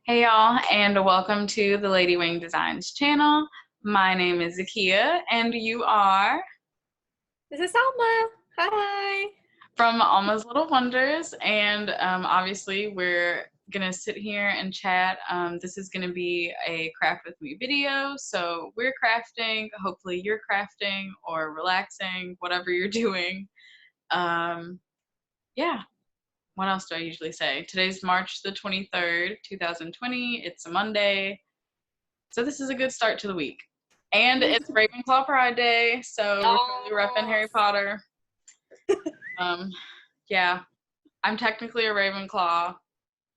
Hey y'all, and welcome to the Ladywing Designs channel. My name is Zakiya, and you are This is Alma. Hi. from Alma's Little Wonders, and obviously we're gonna sit here and chat. This is gonna be a craft with me video, so we're crafting, hopefully you're crafting or relaxing, whatever you're doing. Yeah, what else do I usually say? Today's March the 23rd, 2020, it's a Monday. So this is a good start to the week. And it's Ravenclaw Pride Day, so we're totally repping Harry Potter. Yeah, I'm technically a Ravenclaw,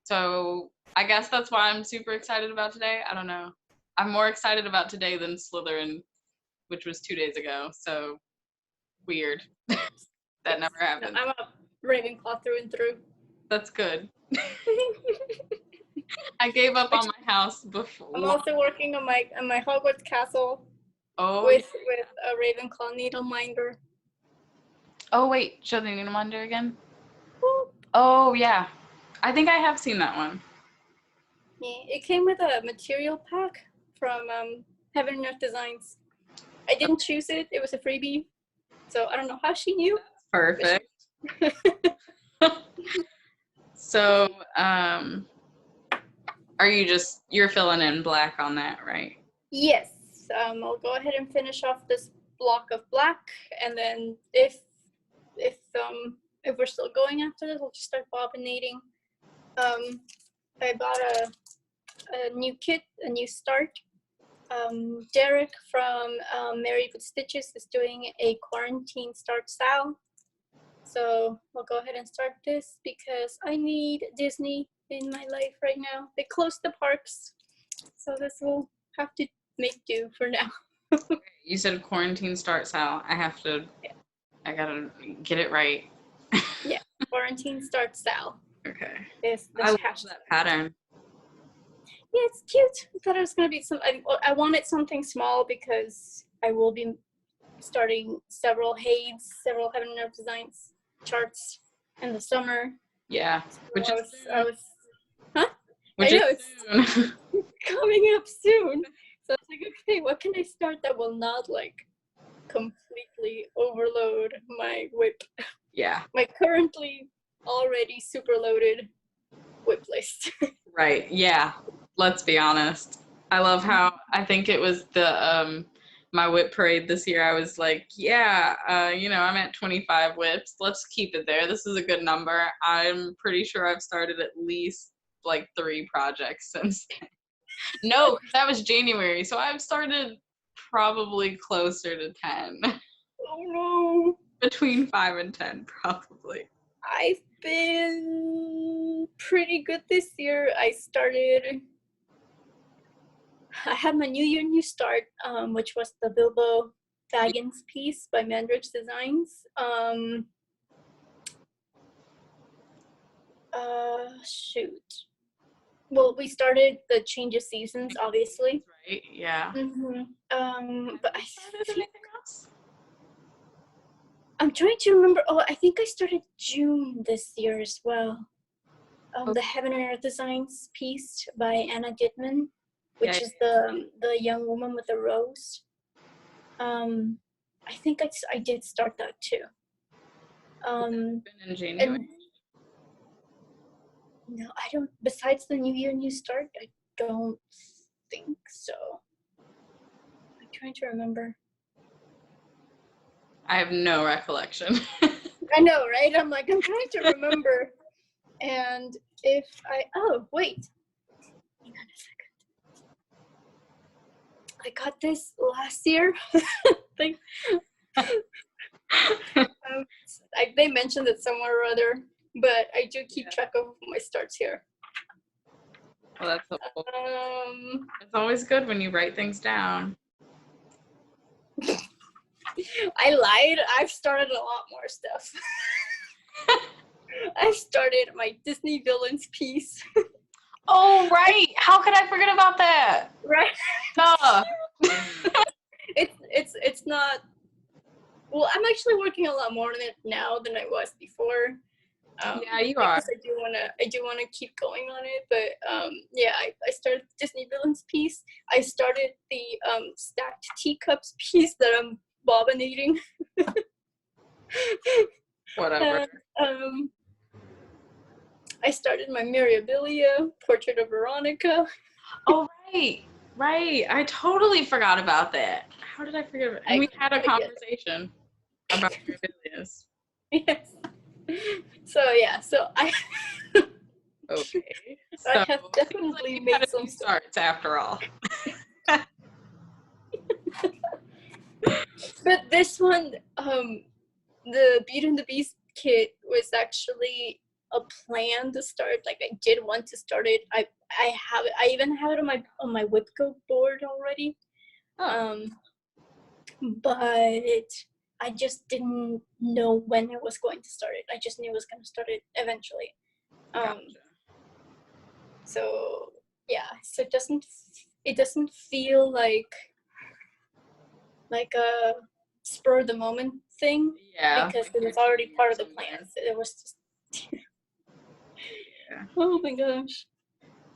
so I guess that's why I'm super excited about today. I don't know. I'm more excited about today than Slytherin, which was 2 days ago, so weird. That never happened. No, I'm a Ravenclaw through and through. That's good. I gave up on my house before. I'm also working on my Hogwarts castle with a Ravenclaw needle minder. Oh wait, show the needle minder again. Oh yeah, I think I have seen that one. Yeah, it came with a material pack from Heaven and Earth Designs. I didn't choose it; it was a freebie, so I don't know how she knew. Perfect. So, are you're filling in black on that, right? Yes. I'll go ahead and finish off this block of black, and then if we're still going after this, we'll just start bobbinating. I bought a new kit, a new start. Derek from Married with Stitches is doing a quarantine start style. So we'll go ahead and start this because I need Disney in my life right now. They closed the parks, so this will have to make do for now. You said quarantine starts out. I gotta get it right. Yeah, quarantine start style. Okay. I love that pattern. Yeah, it's cute. I thought it was gonna be I wanted something small because I will be starting several Heaven and Earth Designs charts in the summer. Yeah, so I know it's coming up soon. So I was like, okay, what can I start that will not like completely overload my whip? Yeah. My currently already super loaded whip list. Right. Yeah. Let's be honest. I love how I think it was the my whip parade this year. I was like, yeah, I'm at 25 whips. Let's keep it there. This is a good number. I'm pretty sure I've started at least like 3 projects since then. No, that was January. So I've started probably closer to 10. Oh no. Between 5 and 10, probably. I've been pretty good this year. I had my New Year New Start, which was the Bilbo Baggins piece by Mandrich Designs. Shoot. Well, we started the change of seasons, obviously. Right, yeah. But I started anything else? I'm trying to remember. Oh, I think I started June this year as well. The Heaven and Earth Designs piece by Anna Dittman, which is the young woman with the rose. I think I did start that too. Been in January? No, I don't. Besides the New Year New Start, I don't think so. I'm trying to remember. I have no recollection. I know, right? I'm trying to remember. And oh, wait. Hang on a second. I got this last year. They mentioned it somewhere or other, but I do keep track of my starts here. Well, that's helpful. It's always good when you write things down. I lied. I've started a lot more stuff. I've started my Disney villains piece. Oh, right. How could I forget about that? Right. No. It's not. Well, I'm actually working a lot more on it now than I was before. Yeah, you are. Because I do wanna keep going on it, but yeah, I started Disney Villains piece. I started the stacked teacups piece that I'm bobbinating. Whatever. And, I started my Mirabilia Portrait of Veronica. Oh, right. I totally forgot about that. How did I forget about it? And we had a conversation about your videos. Yes. So yeah, so I Okay. I So have definitely you've made had a some few starts after all. but this one, the Beauty and the Beast kit was actually a plan to start. Like I did want to start it. I have it. I even have it on my Whipco board already. Oh. But I just didn't know when I was going to start it. I just knew I was going to start it eventually. Gotcha. So yeah, so it doesn't feel like a spur of the moment thing. Yeah. Because it was already part of the plan. So it was just Yeah. oh my gosh.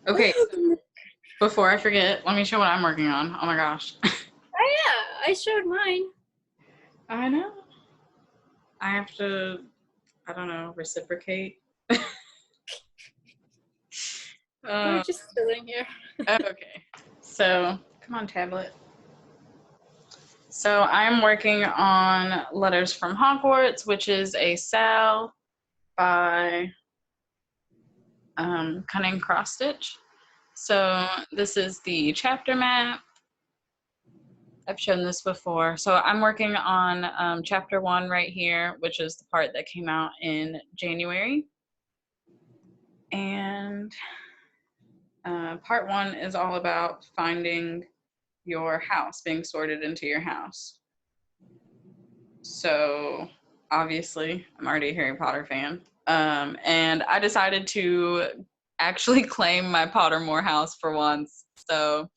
Okay, so before I forget, let me show what I'm working on. Oh my gosh. Oh yeah, I showed mine. I know. I have to, I don't know, reciprocate. We're just sitting here. Okay. So, come on, tablet. So I'm working on Letters from Hogwarts, which is a SAL by Cunning Cross Stitch. So this is the chapter map. I've shown this before. So I'm working on chapter 1 right here, which is the part that came out in January. And part 1 is all about finding your house, being sorted into your house. So obviously, I'm already a Harry Potter fan. And I decided to actually claim my Pottermore house for once. So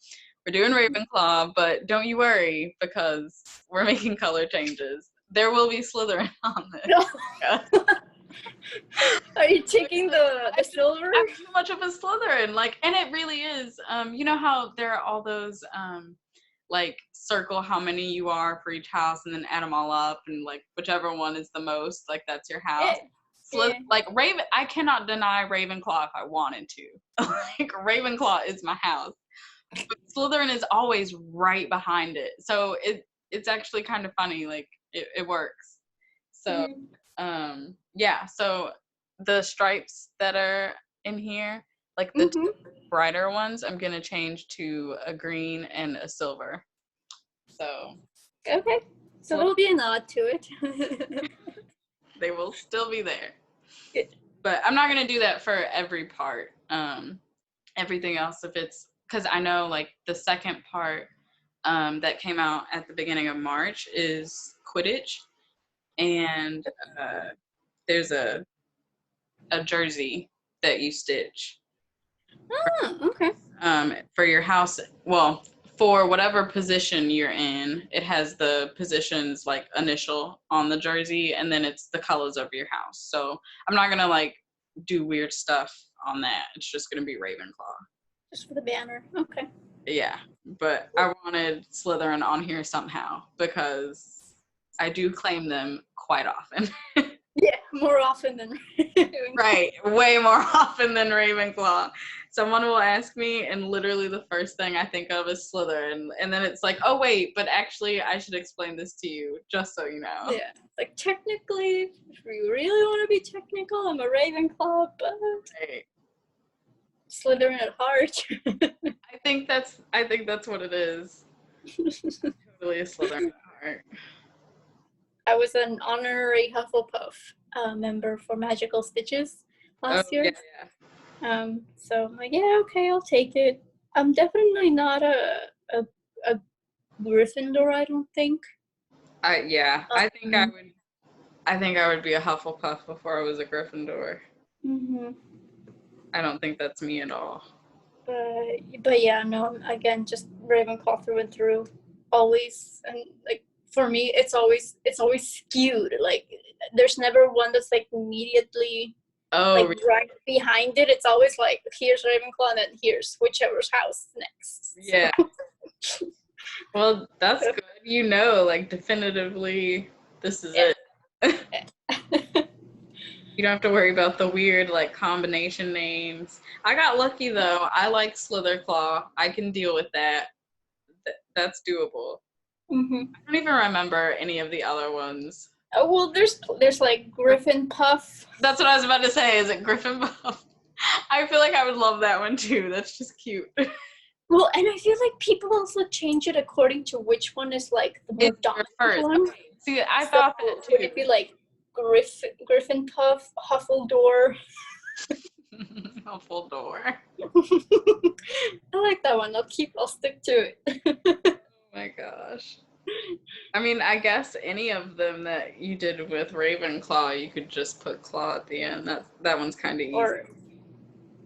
we're doing Ravenclaw, but don't you worry because we're making color changes. There will be Slytherin on this. Are you taking the silver? I'm too much of a Slytherin, and it really is. You know how there are all those circle how many you are for each house, and then add them all up, and whichever one is the most, that's your house. Yeah. Raven, I cannot deny Ravenclaw if I wanted to. Ravenclaw is my house, but Slytherin is always right behind it, so it's actually kind of funny. It works. So yeah, so the stripes that are in here, the brighter ones, I'm gonna change to a green and a silver. So okay, so there'll be a nod to it. They will still be there. Good. But I'm not gonna do that for every part. Everything else, if it's because I know the second part that came out at the beginning of March is Quidditch, and there's a jersey that you stitch. Oh, okay. For your house, well, for whatever position you're in, it has the positions initial on the jersey, and then it's the colors of your house. So I'm not gonna do weird stuff on that. It's just gonna be Ravenclaw. Just for the banner. Okay. Yeah, but I wanted Slytherin on here somehow because I do claim them quite often. Yeah, more often than Ravenclaw. Right, way more often than Ravenclaw. Someone will ask me, and literally the first thing I think of is Slytherin, and then it's oh wait, but actually I should explain this to you, just so you know. Yeah, technically, if we really want to be technical, I'm a Ravenclaw, but Right. Slytherin at heart. I think that's what it is. Totally a Slytherin at heart. I was an honorary Hufflepuff member for Magical Stitches last year. Yeah. So I'm yeah, okay, I'll take it. I'm definitely not a Gryffindor, I don't think. I think I would be a Hufflepuff before I was a Gryffindor. Mm-hmm. I don't think that's me at all. But yeah, no, again, just Ravenclaw through and through, always. And for me, it's always skewed. There's never one that's immediately Oh, like really? right behind it. It's always like, here's Ravenclaw, and then here's whichever's house next. Yeah. So, Well, that's good. You know, like definitively, this is yeah. it. You don't have to worry about the weird like combination names. I got lucky though. I like Slitherclaw. I can deal with that. That's doable. Mm-hmm. I don't even remember any of the other ones. Oh well, there's like Griffin Puff. That's what I was about to say. Is it Griffin Buff? I feel like I would love that one too. That's just cute. Well, and I feel like people also change it according to which one is like the more It's dominant first. one. Okay. See, I So thought that would too. it be like Griffin Puff, Huffledore? Huffledore. I like that one. I'll stick to it. Oh my gosh. I mean, I guess any of them that you did with Ravenclaw, you could just put Claw at the end. That one's kind of easy.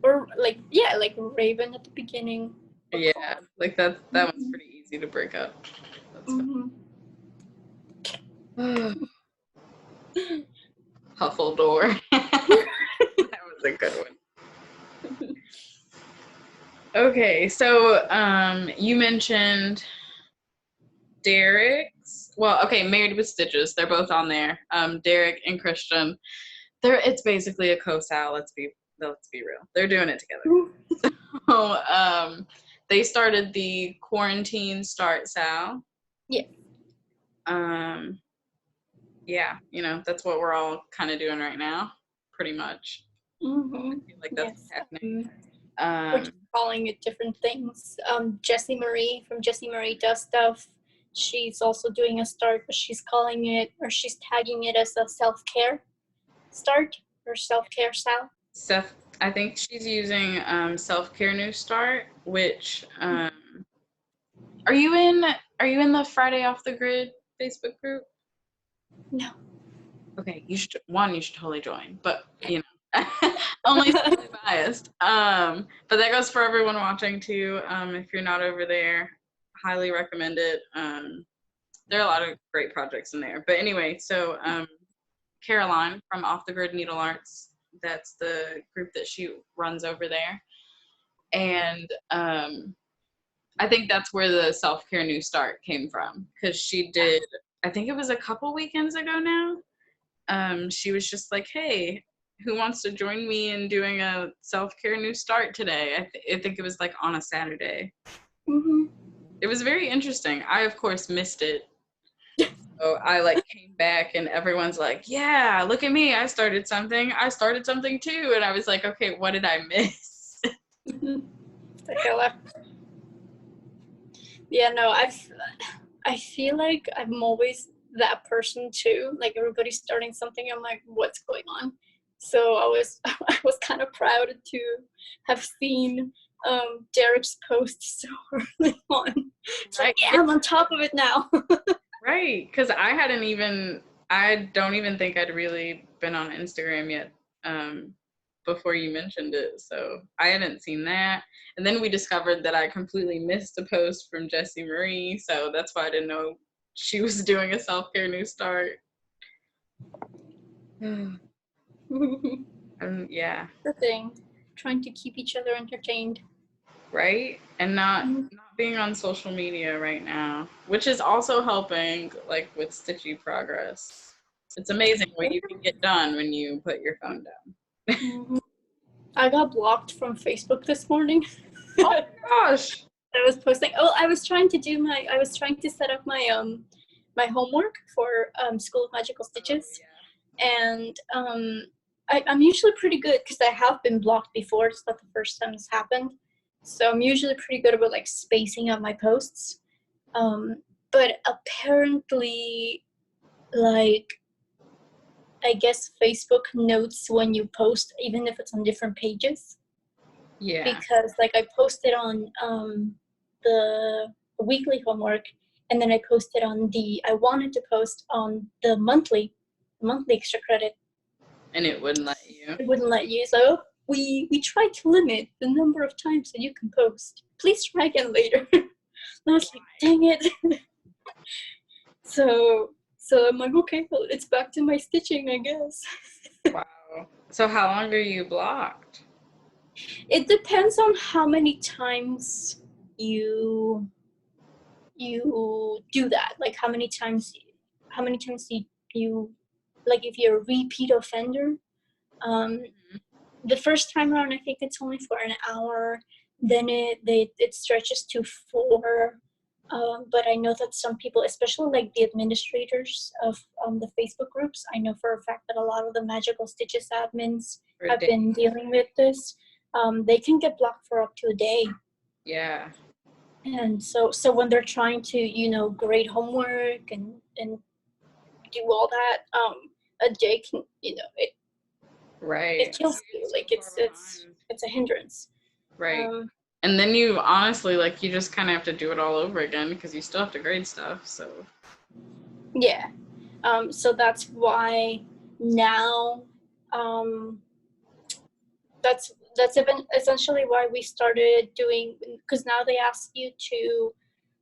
Or like like Raven at the beginning. Yeah, like that one's pretty easy to break up. That's fine. Huffledore. That was a good one. Okay, so you mentioned Derek's. Well, okay, Married with Stitches. They're both on there. Derek and Christian. It's basically a co-sal. Let's be real. They're doing it together. So they started the quarantine start sal. Yeah. Yeah, you know, that's what we're all kind of doing right now, pretty much. Mm-hmm. I feel like that's what's happening. We're just calling it different things. Jessie Marie from Jessie Marie Does Stuff. She's also doing a start, but she's calling it, or she's tagging it as a self-care start or self-care sal. I think she's using self-care new start, which are you in the Friday Off the Grid Facebook group? No. Okay, you should totally join, but you know, only slightly biased. But that goes for everyone watching too. If you're not over there, highly recommend it. There are a lot of great projects in there. But anyway, so Caroline from Off the Grid Needle Arts, that's the group that she runs over there. And I think that's where the self-care new start came from, because she did, I think it was a couple weekends ago now. She was just like, hey, who wants to join me in doing a self-care new start today? I think it was like on a Saturday. Mm-hmm. It was very interesting. I, of course, missed it. So I like came back and everyone's like, yeah, look at me. I started something too. And I was like, okay, what did I miss? Yeah, no, I feel like I'm always that person too. Like everybody's starting something, I'm like, what's going on? So I was kind of proud to have seen Derek's post so early on. It's Right. like, yeah, I'm on top of it now. Right, because I don't even think I'd really been on Instagram yet before you mentioned it. So I hadn't seen that. And then we discovered that I completely missed a post from Jessie Marie. So that's why I didn't know she was doing a self-care new start. Yeah. The thing, trying to keep each other entertained. Right? And not being on social media right now, which is also helping like with Stitchy progress. It's amazing what you can get done when you put your phone down. I got blocked from Facebook this morning. Oh my gosh. I was posting. Oh, I was trying to set up my my homework for School of Magical Stitches, and I'm usually pretty good because I have been blocked before. It's not the first time this happened, so I'm usually pretty good about like spacing out my posts. But apparently, like, I guess Facebook notes when you post, even if it's on different pages. Yeah. Because like I posted on the weekly homework, and then I wanted to post on the monthly extra credit. And it wouldn't let you. It wouldn't let you. So we tried to limit the number of times that you can post. Please try again later. And I was like, dang it. So I'm like, okay, well, it's back to my stitching, I guess. Wow. So how long are you blocked? It depends on how many times you do that. Like how many times you like if you're a repeat offender. Um, the first time around, I think it's only for an hour. Then it stretches to 4. But I know that some people, especially like the administrators of the Facebook groups, I know for a fact that a lot of the Magical Stitches admins have been dealing with this. They can get blocked for up to a day. Yeah. And so when they're trying to, grade homework and do all that, a day can, Right. it kills you. Like it's a hindrance. Right. And then you honestly, like, you just kind of have to do it all over again because you still have to grade stuff. So. Yeah. So that's why now, that's essentially why we started doing, because now they ask you to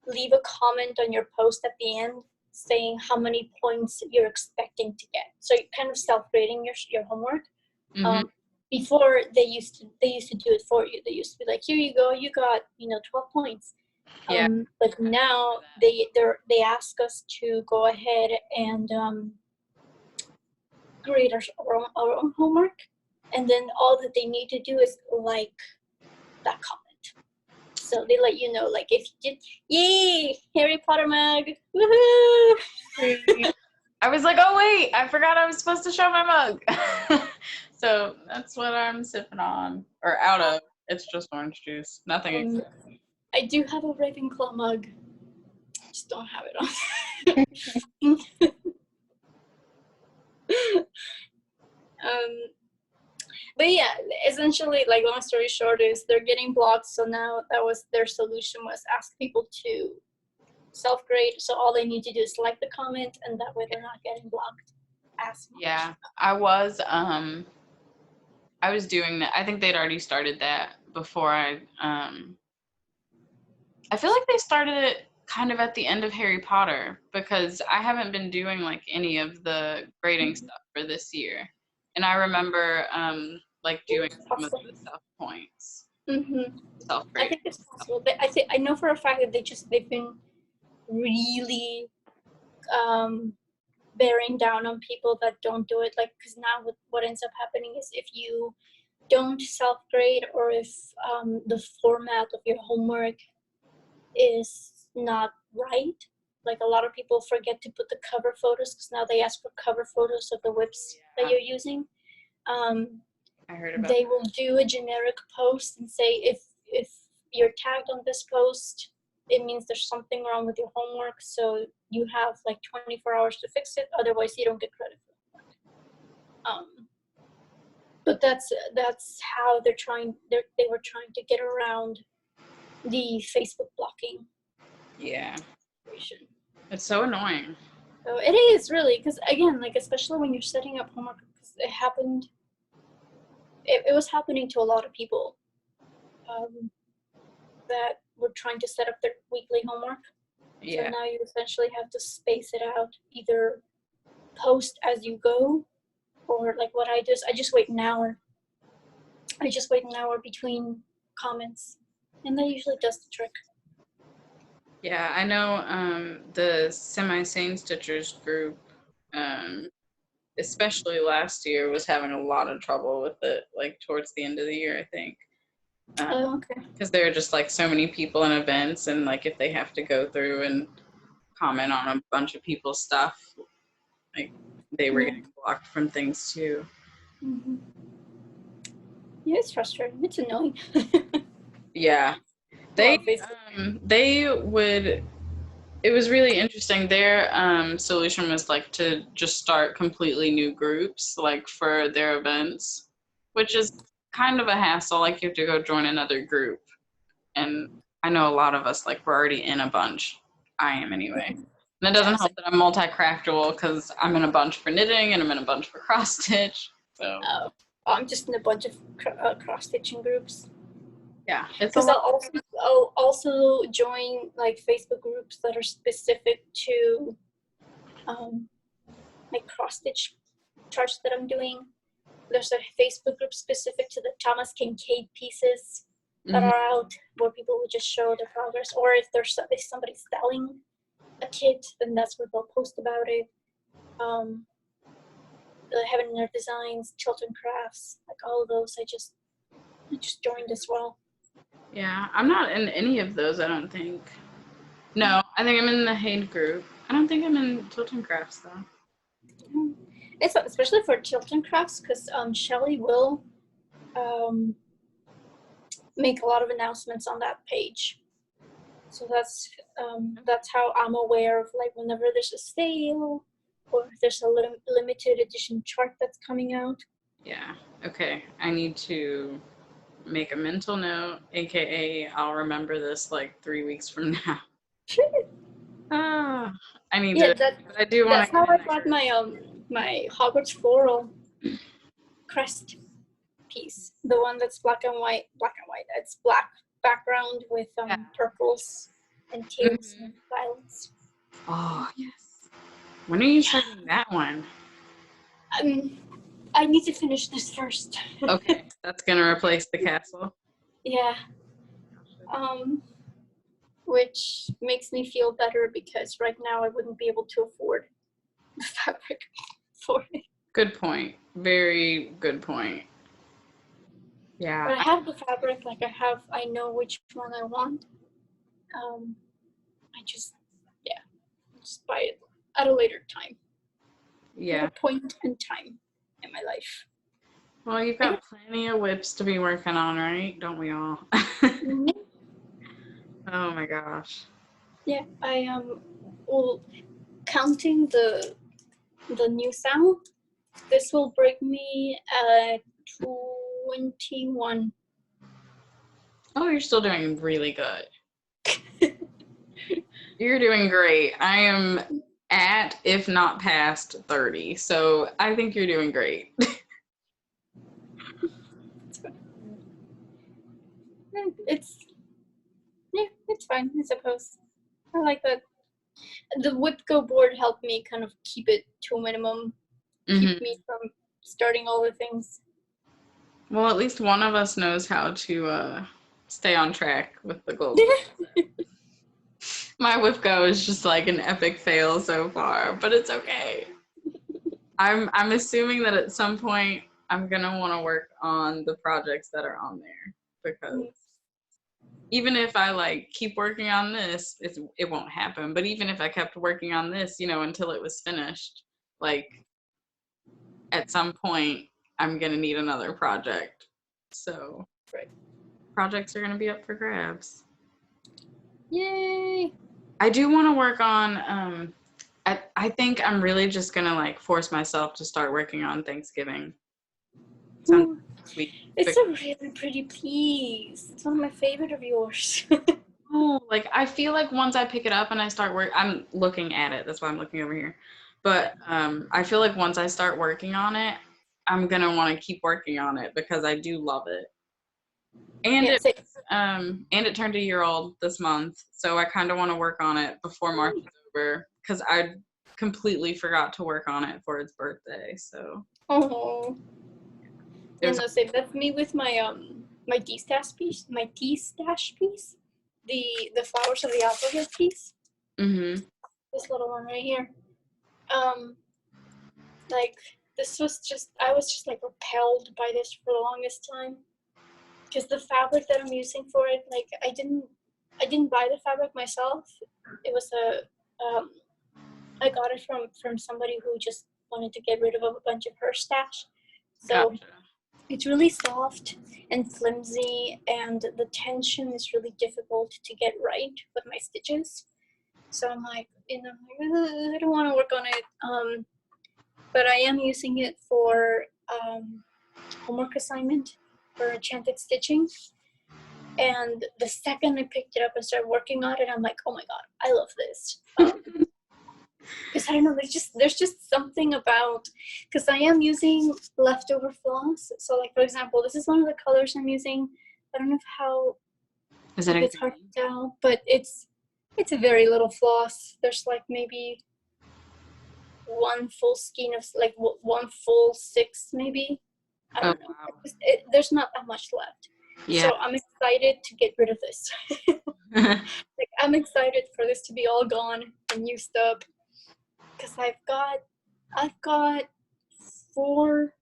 leave a comment on your post at the end saying how many points you're expecting to get. So you're kind of self-grading your homework. Mm-hmm. Before they used to do it for you. They used to be like, here you go, you got 12 points. Yeah. But now they ask us to go ahead and grade our own homework, and then all that they need to do is like that comment. So they let you know, like, if you did, yay, Harry Potter mug, woohoo! I was like, oh wait, I forgot I was supposed to show my mug. So that's what I'm sipping on, or out of. It's just orange juice, nothing. I do have a Ravenclaw mug. I just don't have it on. But yeah, essentially, like, long story short is they're getting blocked. So now that was their solution, was ask people to self-grade. So all they need to do is like the comment, and that way they're not getting blocked as much. Yeah, I was doing that. I think they'd already started that before I feel like they started it kind of at the end of Harry Potter, because I haven't been doing like any of the grading stuff for this year. And I remember like doing some of the self points. Mm-hmm. Self-grade. I think it's possible. I know for a fact that they've been really bearing down on people that don't do it. Like, because now what ends up happening is if you don't self-grade, or if the format of your homework is not right, like a lot of people forget to put the cover photos, because now they ask for cover photos of the whips that you're using. I heard about they will do a generic post and say, if you're tagged on this post, it means there's something wrong with your homework, so you have like 24 hours to fix it, otherwise you don't get credit for it. But that's how they were trying to get around the Facebook blocking. Yeah. It's so annoying. So it is, really, because again, like, especially when you're setting up homework, because it was happening to a lot of people that were trying to set up their weekly homework. Yeah. So now you essentially have to space it out, either post as you go, or like what I do is I just wait an hour. I just wait an hour between comments, and that usually does the trick. Yeah, I know the Semi-Sane Stitchers group, especially last year, was having a lot of trouble with it, like towards the end of the year, I think. Okay. Because there are just like so many people in events, and like if they have to go through and comment on a bunch of people's stuff, like they were getting blocked from things too. Mm-hmm. Yeah, it's frustrating. It's annoying. Yeah, they would. It was really interesting. Their solution was like to just start completely new groups, like for their events, which is kind of a hassle. Like you have to go join another group, and I know a lot of us like we're already in a bunch. I am anyway. And it doesn't help that I'm multi-craftable, because I'm in a bunch for knitting and I'm in a bunch for cross stitch. So I'm just in a bunch of cross stitching groups. Yeah, because I'll also join like Facebook groups that are specific to like cross stitch charts that I'm doing. there's a Facebook group specific to the Thomas Kincaid pieces that Mhm. are out, where people will just show their progress, or if if somebody's selling a kit, then that's where they'll post about it. The Heaven and Earth Designs, Chilton Crafts, like all of those, I just joined as well. Yeah, I'm not in any of those, I don't think. No, I think I'm in the Haid group. I don't think I'm in Tilton Crafts, though. It's especially for Chilton Crafts, because Shelly will make a lot of announcements on that page. So that's how I'm aware of, like, whenever there's a sale or if there's a limited edition chart that's coming out. Yeah, okay. I need to make a mental note, aka I'll remember this like 3 weeks from now. I need Yeah, to, but I do want that's to how get I in got there. my Hogwarts floral crest piece, the one that's black and white. It's black background with Yeah. purples and tails and violets. Oh, yes. When are you starting that one? I need to finish this first. Okay, that's gonna replace the castle. Yeah. Which makes me feel better, because right now I wouldn't be able to afford the fabric for it. Good point. Very good point. Yeah. But I have the fabric, like I know which one I want. I just buy it at a later time. Yeah. At a point in time in my life. Well, you've got plenty of whips to be working on, right? Don't we all? Mm-hmm. Oh my gosh. Yeah, I well, counting the new sound, this will bring me at 21. Oh, you're still doing really good. You're doing great. I am at, if not past, 30. So I think you're doing great. It's fine, I suppose. I like that. The whip go board helped me kind of keep it to a minimum, keep me from starting all the things. Well, at least one of us knows how to stay on track with the goals. My whip go is just like an epic fail so far, but it's okay. I'm assuming that at some point I'm gonna want to work on the projects that are on there, because even if I like keep working on this, it won't happen. But even if I kept working on this, until it was finished, like at some point I'm gonna need another project. So projects are gonna be up for grabs. Yay! I do want to work on. I think I'm really just gonna like force myself to start working on Thanksgiving. Sweet. It's a really pretty piece. It's one of my favorite of yours. Oh, like I feel like once I pick it up and I start I'm looking at it. That's why I'm looking over here. But I feel like once I start working on it, I'm gonna want to keep working on it because I do love it. And it turned a year old this month, so I kind of want to work on it before March is over, because I completely forgot to work on it for its birthday. So. Oh. And same. That's me with my my tea stash piece. The flowers of the alphabet piece. Mhm. This little one right here. Like this was I was just like repelled by this for the longest time, because the fabric that I'm using for it, like I didn't buy the fabric myself. It was I got it from somebody who just wanted to get rid of a bunch of her stash. So Gotcha. It's really soft and flimsy, and the tension is really difficult to get right with my stitches. So I'm like, I don't want to work on it. But I am using it for homework assignment for enchanted stitching. And the second I picked it up and started working on it, I'm like, oh my god, I love this. Because I don't know, there's just something about, because I am using leftover floss. So like, for example, this is one of the colors I'm using. I don't know how, is that it's hard to tell, but it's a very little floss. There's like maybe one full skein of, like one full 6 maybe I Oh don't know. wow. There's not that much left. Yeah. So I'm excited to get rid of this. Like, I'm excited for this to be all gone and used up. Because I've got 4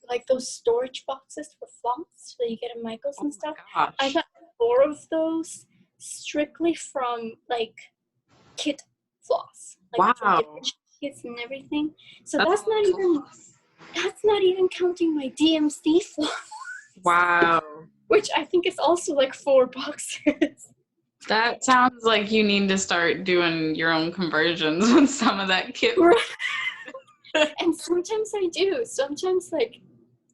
like those storage boxes for floss that you get at Michael's and stuff. Gosh. I got 4 of those strictly from like kit floss, like from Wow. different kits and everything. So That's that's a lot of floss. not even counting my DMC floss, Wow. which I think is also like 4 boxes. That sounds like you need to start doing your own conversions with some of that kit. And sometimes I do. Sometimes, like,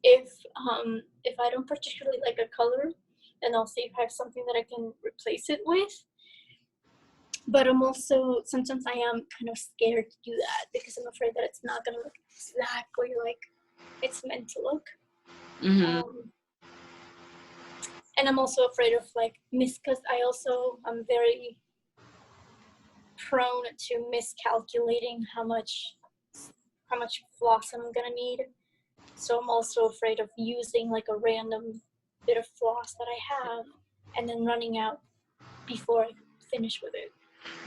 if I don't particularly like a color, then I'll see if I have something that I can replace it with. But I'm also, sometimes I am kind of scared to do that because I'm afraid that it's not gonna look exactly like it's meant to look. And I'm also afraid of like because I'm very prone to miscalculating how much floss I'm gonna need. So I'm also afraid of using like a random bit of floss that I have and then running out before I finish with it.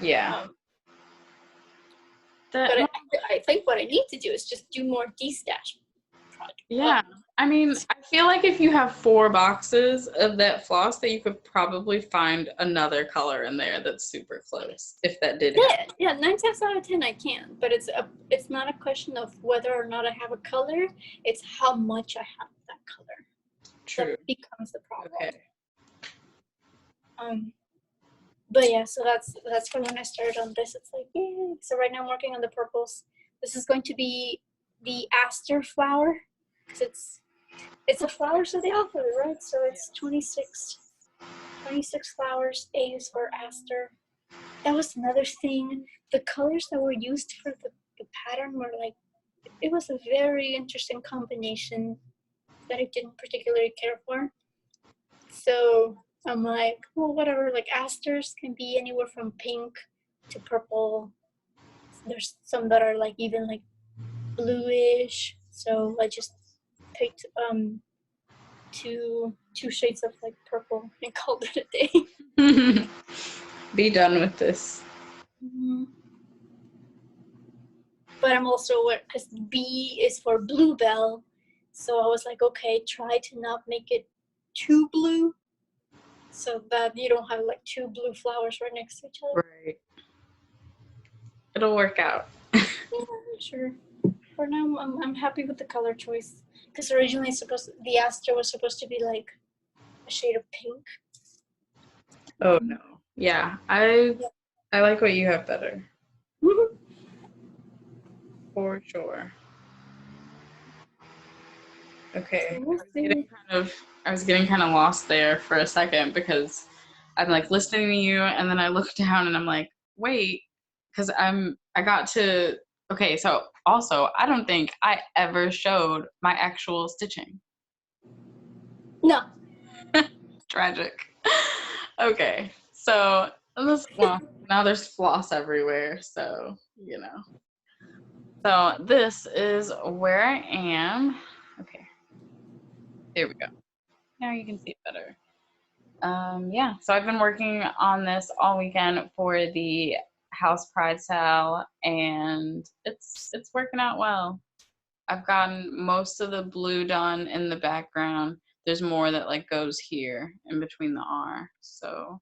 Yeah. But I think what I need to do is just do more de-stash projects. Yeah. I mean, I feel like if you have 4 boxes of that floss, that you could probably find another color in there that's super close, if that did happen. Yeah, 9 times out of 10 I can, but it's not a question of whether or not I have a color, it's how much I have that color. True. That becomes the problem. Okay. But yeah, so that's when I started on this. It's like, yay. So right now I'm working on the purples. This is going to be the aster flower, because it's a flowers of the alphabet, right? So it's 26 flowers. A is for aster. That was another thing. The colors that were used for the pattern were like, it was a very interesting combination that I didn't particularly care for. So I'm like, well, whatever, like asters can be anywhere from pink to purple. There's some that are like even like bluish. So I just picked two shades of like purple and called it a day. Be done with this. But I'm also aware, because B is for bluebell. So I was like, okay, try to not make it too blue, so that you don't have like 2 blue flowers right next to each other. Right. It'll work out. Yeah, sure. For now, I'm happy with the color choice, because originally the aster was supposed to be like a shade of pink. Oh no. Yeah, I like what you have better. For sure. Okay. I was getting kind of lost there for a second because I'm like listening to you, and then I look down and I'm like, wait, because okay, so also I don't think I ever showed my actual stitching. No. Tragic. Okay, so now there's floss everywhere, so you know. So this is where I am. Okay, here we go. Now you can see it better. Yeah, so I've been working on this all weekend for the house pride sale, and it's working out well. I've gotten most of the blue done in the background. There's more that like goes here in between the R. So,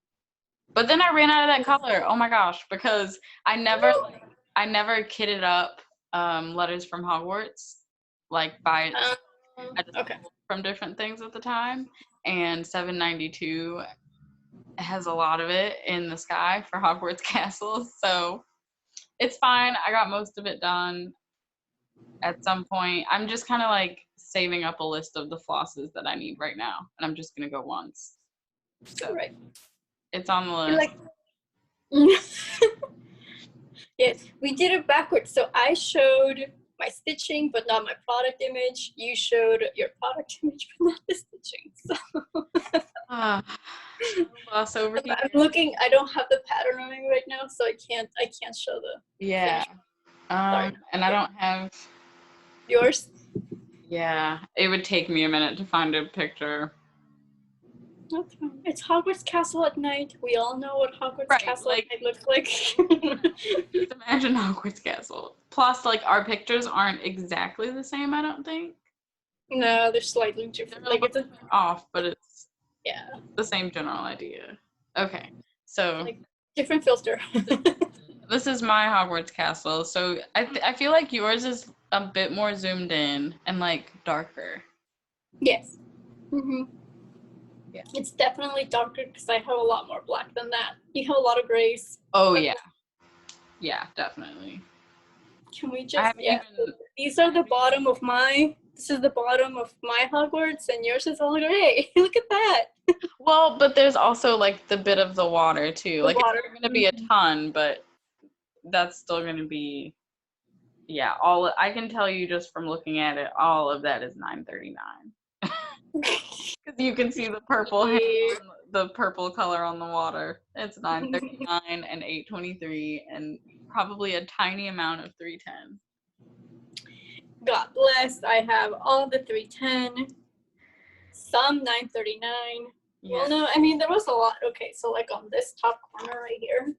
but then I ran out of that color. Oh my gosh, because I never kitted up letters from Hogwarts like by I just pulled from different things at the time, and 792 has a lot of it in the sky for Hogwarts castles, so it's fine. I got most of it done. At some point, I'm just kind of like saving up a list of the flosses that I need right now, and I'm just gonna go once. So right. It's on the list. Yes, we did it backwards. So I showed my stitching, but not my product image. You showed your product image, but not the stitching. So Floss over here. I'm looking. I don't have the pattern on me right now, so I can't show the. Yeah. Sorry. And I don't have Yours. Yeah, it would take me a minute to find a picture. That's fine. It's Hogwarts Castle at night. We all know what Hogwarts Right, Castle like, at night looks like. just imagine Hogwarts Castle. Plus, like, our pictures aren't exactly the same, I don't think. No, they're slightly They're different. a Like little it's a bit off, but it's yeah, the same general idea. Okay, so like different filter. this is my Hogwarts Castle. So I feel like yours is a bit more zoomed in and like darker. Yes. hmm Yeah. It's definitely darker because I have a lot more black than that. You have a lot of grays. Oh yeah, yeah, definitely. Can we I just haven't even. These are the bottom of my. This is the bottom of my Hogwarts, and yours is all gray. Look at that. Well, but there's also like the bit of the water too. The Like water. it's not gonna be a ton, but that's still gonna be. Yeah, all I can tell you just from looking at it, all of that is 939. Because you can see the purple the purple color on the water. It's 939 and 823 and probably a tiny amount of 310. God bless. I have all the 310. Some 939. Yeah. Well, no, I mean, there was a lot. Okay, so like on this top corner right here,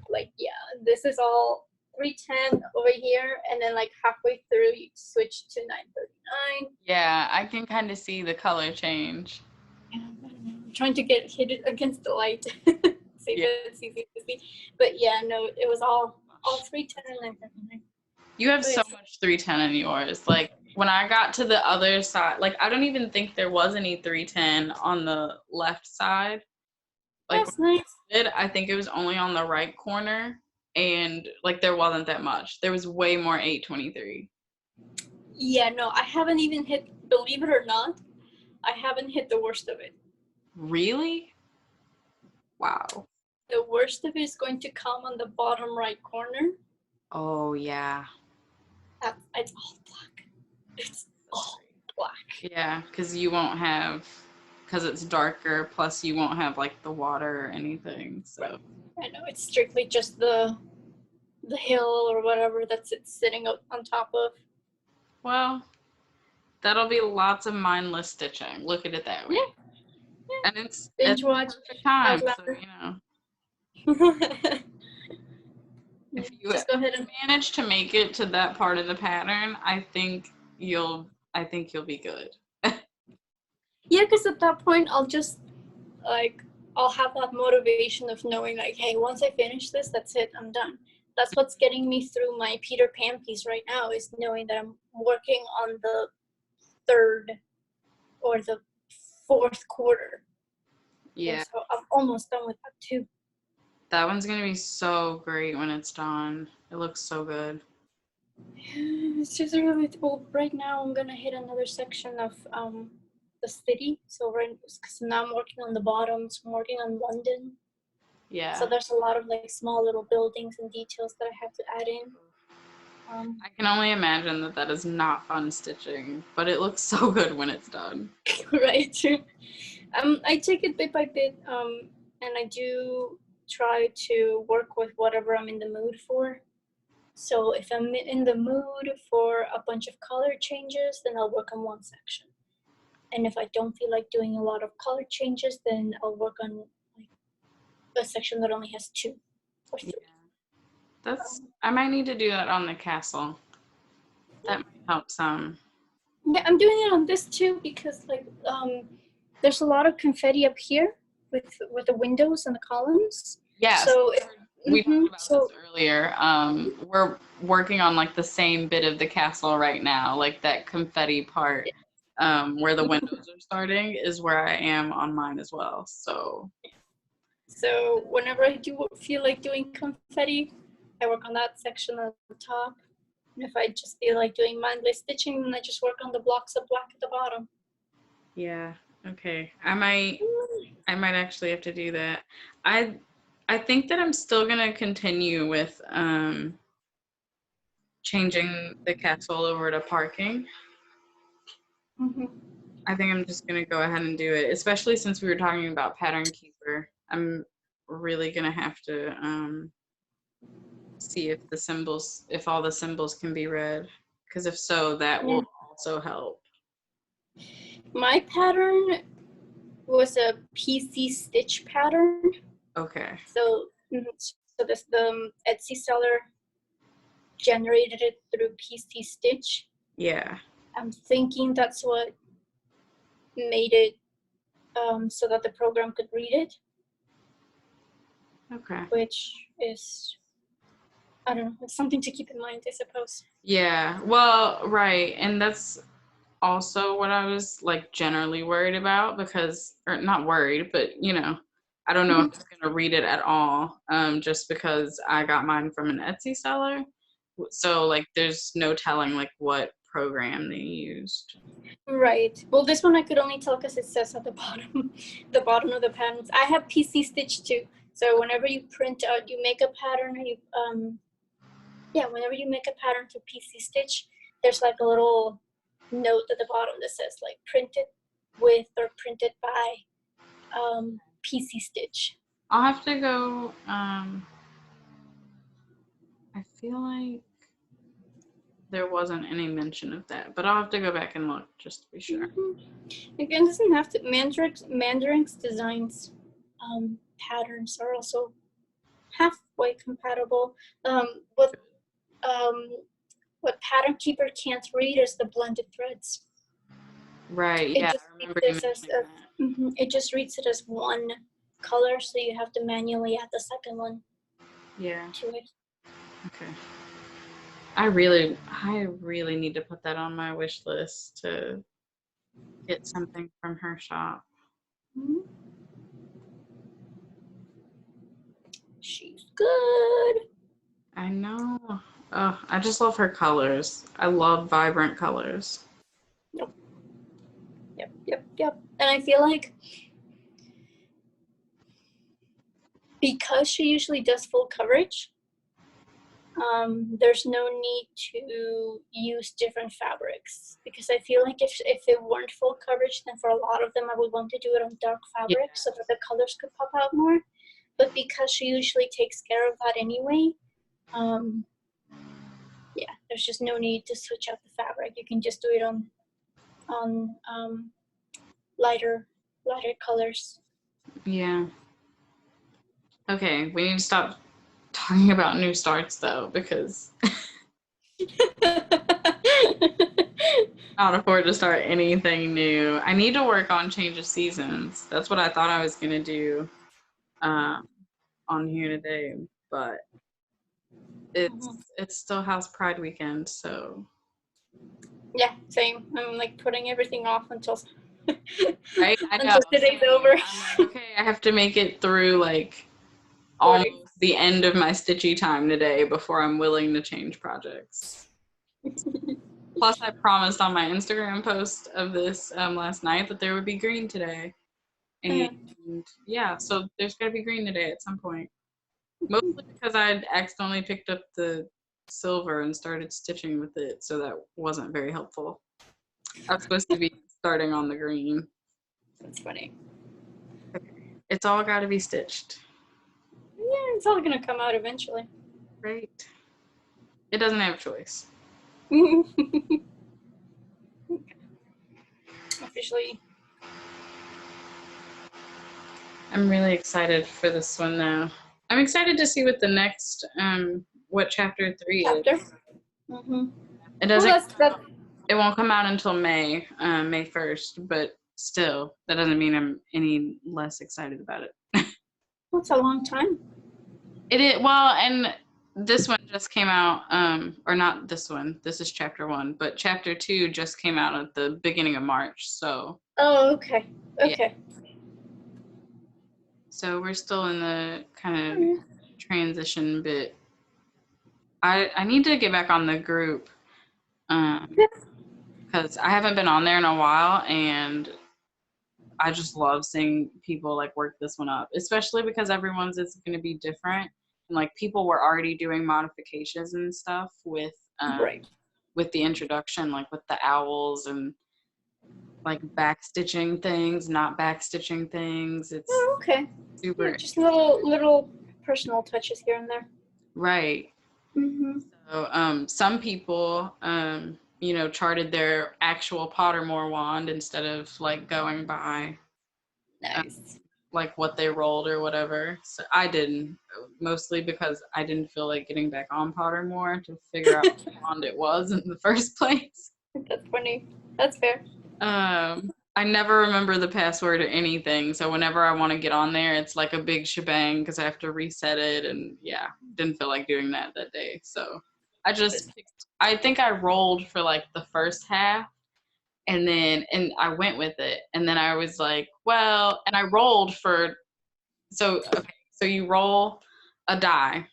like, yeah, this is all 310 over here, and then like halfway through, you switch to 939. Yeah, I can kind of see the color change. I'm trying to hit it against the light. See Yeah. if it's easy to see. But yeah, no, it was all 310 and 939. You have So so it's much 310 in yours. Like when I got to the other side, like I don't even think there was any 310 on the left side. Like that's nice. I think it was only on the right corner, and like there wasn't that much. There was way more 823. Yeah, no, I haven't even hit, believe it or not, I haven't hit the worst of it. Really? Wow. The worst of it is going to come on the bottom right corner. Oh yeah. It's all black. It's all black. Yeah, because you won't have, because it's darker. Plus, you won't have like the water or anything. So I know it's strictly just the hill or whatever that's it's sitting up on top of. well, that'll be lots of mindless stitching. Look at it that way. Yeah. And it's Binge watch. perfect time. So Outlander. you know, if you Just go ahead and manage to make it to that part of the pattern, I think you'll be good. yeah, because at that point I'll just I'll have that motivation of knowing like, hey, once I finish this, that's it, I'm done. That's what's getting me through my Peter Pan piece right now, is knowing that I'm working on the third or the fourth quarter. Yeah. And so I'm almost done with that too. That one's gonna be so great when it's done. It looks so good. It's just really well. Right now, I'm gonna hit another section of the city. So because now I'm working on the bottoms. I'm working on London. Yeah. So there's a lot of like small little buildings and details that I have to add in. I can only imagine that is not fun stitching, but it looks so good when it's done. Right. I take it bit by bit. And I do try to work with whatever I'm in the mood for. So if I'm in the mood for a bunch of color changes, then I'll work on one section. And if I don't feel like doing a lot of color changes, then I'll work on like a section that only has 2 or 3. Yeah. I might need to do that on the castle. That might help some. Yeah, I'm doing it on this too because like there's a lot of confetti up here with the windows and the columns. Yes. So we talked about this earlier. We're working on like the same bit of the castle right now, like that confetti part where the windows are starting is where I am on mine as well. So whenever I do feel like doing confetti, I work on that section at the top. And if I just feel like doing mindless stitching, then I just work on the blocks of black at the bottom. Yeah. Okay. I might actually have to do that. I think that I'm still gonna continue with changing the castle over to parking. Mm-hmm. I think I'm just gonna go ahead and do it, especially since we were talking about pattern keeper. I'm really gonna have to see if all the symbols can be read, because if so, that will also help. My pattern was a PC Stitch pattern. Okay. So the Etsy seller generated it through PC Stitch. Yeah. I'm thinking that's what made it so that the program could read it. Okay. Which is, I don't know, it's something to keep in mind, I suppose. Yeah. Well, right. And that's also what I was like generally worried about because, or not worried, but I don't know if it's going to read it at all, just because I got mine from an Etsy seller. So like there's no telling like what program they used. Right. Well, this one I could only tell because it says at the bottom, the bottom of the patterns. I have PC Stitch too. So whenever you print out, you make a pattern, whenever you make a pattern through PC Stitch, there's like a little note at the bottom that says like printed with or printed by PC Stitch. I'll have to go, I feel like there wasn't any mention of that, but I'll have to go back and look just to be sure. Again, doesn't have to. Mandarin's designs patterns are also halfway compatible. What Pattern Keeper can't read is the blended threads. Right. Yeah, I remember you mentioning that. It just reads it as one color, so you have to manually add the second one. Yeah. To it. Okay. I really need to put that on my wish list to get something from her shop. Mm-hmm. She's good. I know. Oh, I just love her colors. I love vibrant colors. Yep. And I feel like because she usually does full coverage, there's no need to use different fabrics because I feel like if it weren't full coverage, then for a lot of them I would want to do it on dark fabric so that the colors could pop out more. But because she usually takes care of that anyway, there's just no need to switch out the fabric. You can just do it on lighter colors. Yeah. Okay, we need to stop talking about new starts though, because I can't afford to start anything new. I need to work on change of seasons. That's what I thought I was gonna do on here today, but it's still House Pride weekend, so yeah, same. I'm like putting everything off until right. I know. until today's over. I'm like, okay, I have to make it through like almost the end of my stitchy time today before I'm willing to change projects. Plus, I promised on my Instagram post of this last night that there would be green today. And yeah, so there's going to be green today at some point. Mostly because I accidentally picked up the silver and started stitching with it, so that wasn't very helpful. I was supposed to be starting on the green. That's funny. Okay. It's all got to be stitched. Yeah, it's all going to come out eventually. Right. It doesn't have a choice. Officially. I'm really excited for this one though. I'm excited to see what the next what chapter 3 is. It doesn't it won't come out until May 1st, but still that doesn't mean I'm any less excited about it. That's a long time. It is, well, and this one just came out or not this one. This is chapter 1, but chapter 2 just came out at the beginning of March, so. Oh, okay. Yeah. So we're still in the kind of transition bit. I need to get back on the group because I haven't been on there in a while, and I just love seeing people like work this one up, especially because everyone's is going to be different, and like people were already doing modifications and stuff with with the introduction, like with the owls and like backstitching things, not backstitching things. It's super. Yeah, just little personal touches here and there. Right. So some people, charted their actual Pottermore wand instead of like going by Nice. like what they rolled or whatever. So I didn't, mostly because I didn't feel like getting back on Pottermore to figure out what wand it was in the first place. That's funny. That's fair. I never remember the password or anything, so whenever I want to get on there, it's like a big shebang because I have to reset it, and yeah, didn't feel like doing that day. So I think I rolled for like the first half, and I went with it, and then I was like, well, and I rolled for, so you roll a die,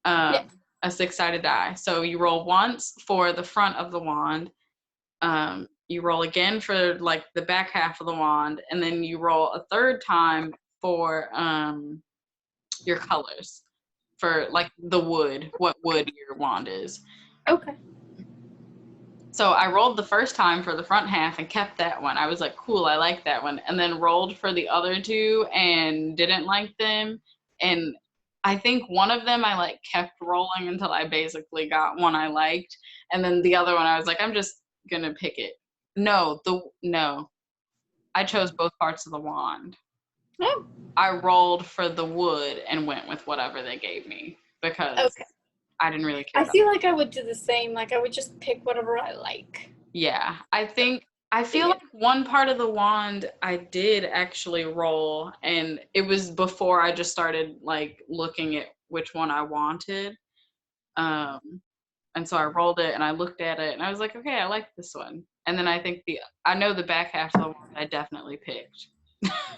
Yeah. a 6-sided die. So you roll once for the front of the wand. You roll again for like the back half of the wand, and then you roll a third time for your colors, for like the wood, what wood your wand is. Okay. So I rolled the first time for the front half and kept that one. I was like, cool, I like that one. And then rolled for the other two and didn't like them. And I think one of them I like kept rolling until I basically got one I liked. And then the other one I was like, I'm just gonna pick it. No. I chose both parts of the wand. Oh. I rolled for the wood and went with whatever they gave me because I didn't really care. I feel like I would do the same. Like I would just pick whatever I like. Yeah, I feel like one part of the wand I did actually roll, and it was before I just started like looking at which one I wanted. And so I rolled it and I looked at it and I was like, okay, I like this one. And then I know the back half of the wand I definitely picked.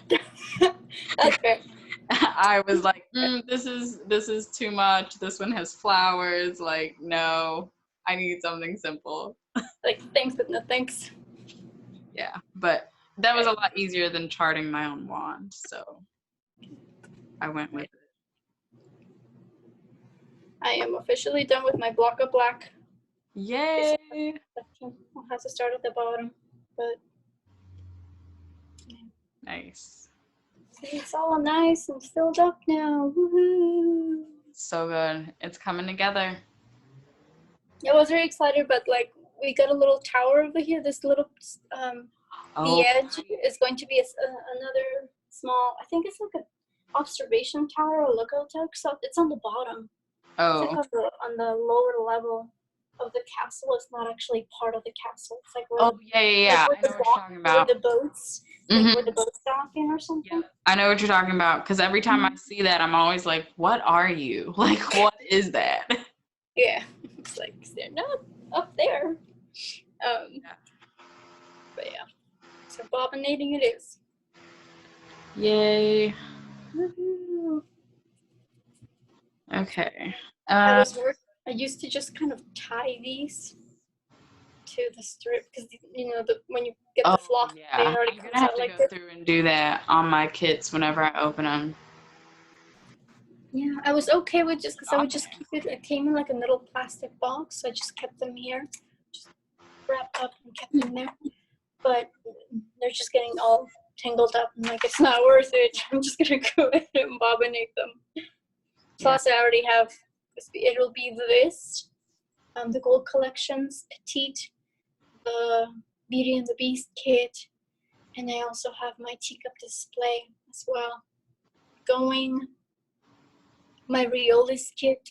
That's fair. I was like, this is too much. This one has flowers. Like, no, I need something simple. Like thanks, but no thanks. Yeah, but that was a lot easier than charting my own wand, so I went with it. I am officially done with my block of black. Yay! I'll have to start at the bottom, but Nice. see, it's all nice and filled up now. Woohoo! So good. It's coming together. I was very excited, but like we got a little tower over here. This little the edge is going to be another small. I think it's like an observation tower or lookout tower. So it's on the bottom. Oh. It's like on the lower level of the castle. It's not actually part of the castle. It's like where yeah. like I know what you're talking about. where the boats, like where the boats dock in or something. Yeah, I know what you're talking about because every time I see that, I'm always like, "What are you? Like, what is that?" Yeah, it's like they're not up there. But yeah, so bobbinating it is. Yay! Woohoo. Okay. I used to just kind of tie these to the strip because when you get the floss, yeah. they already I'm gonna have to go through and do that on my kits whenever I open them. Yeah, I was okay with just because I would just keep it. It came in like a little plastic box, so I just kept them here, just wrapped up and kept them there. But they're just getting all tangled up, and like it's not worth it. I'm just gonna go ahead and bobbinate them. Plus, I already have. It'll be this, the Gold Collections Petite, the Beauty and the Beast kit, and I also have my teacup display as well. Going. My Riolis kit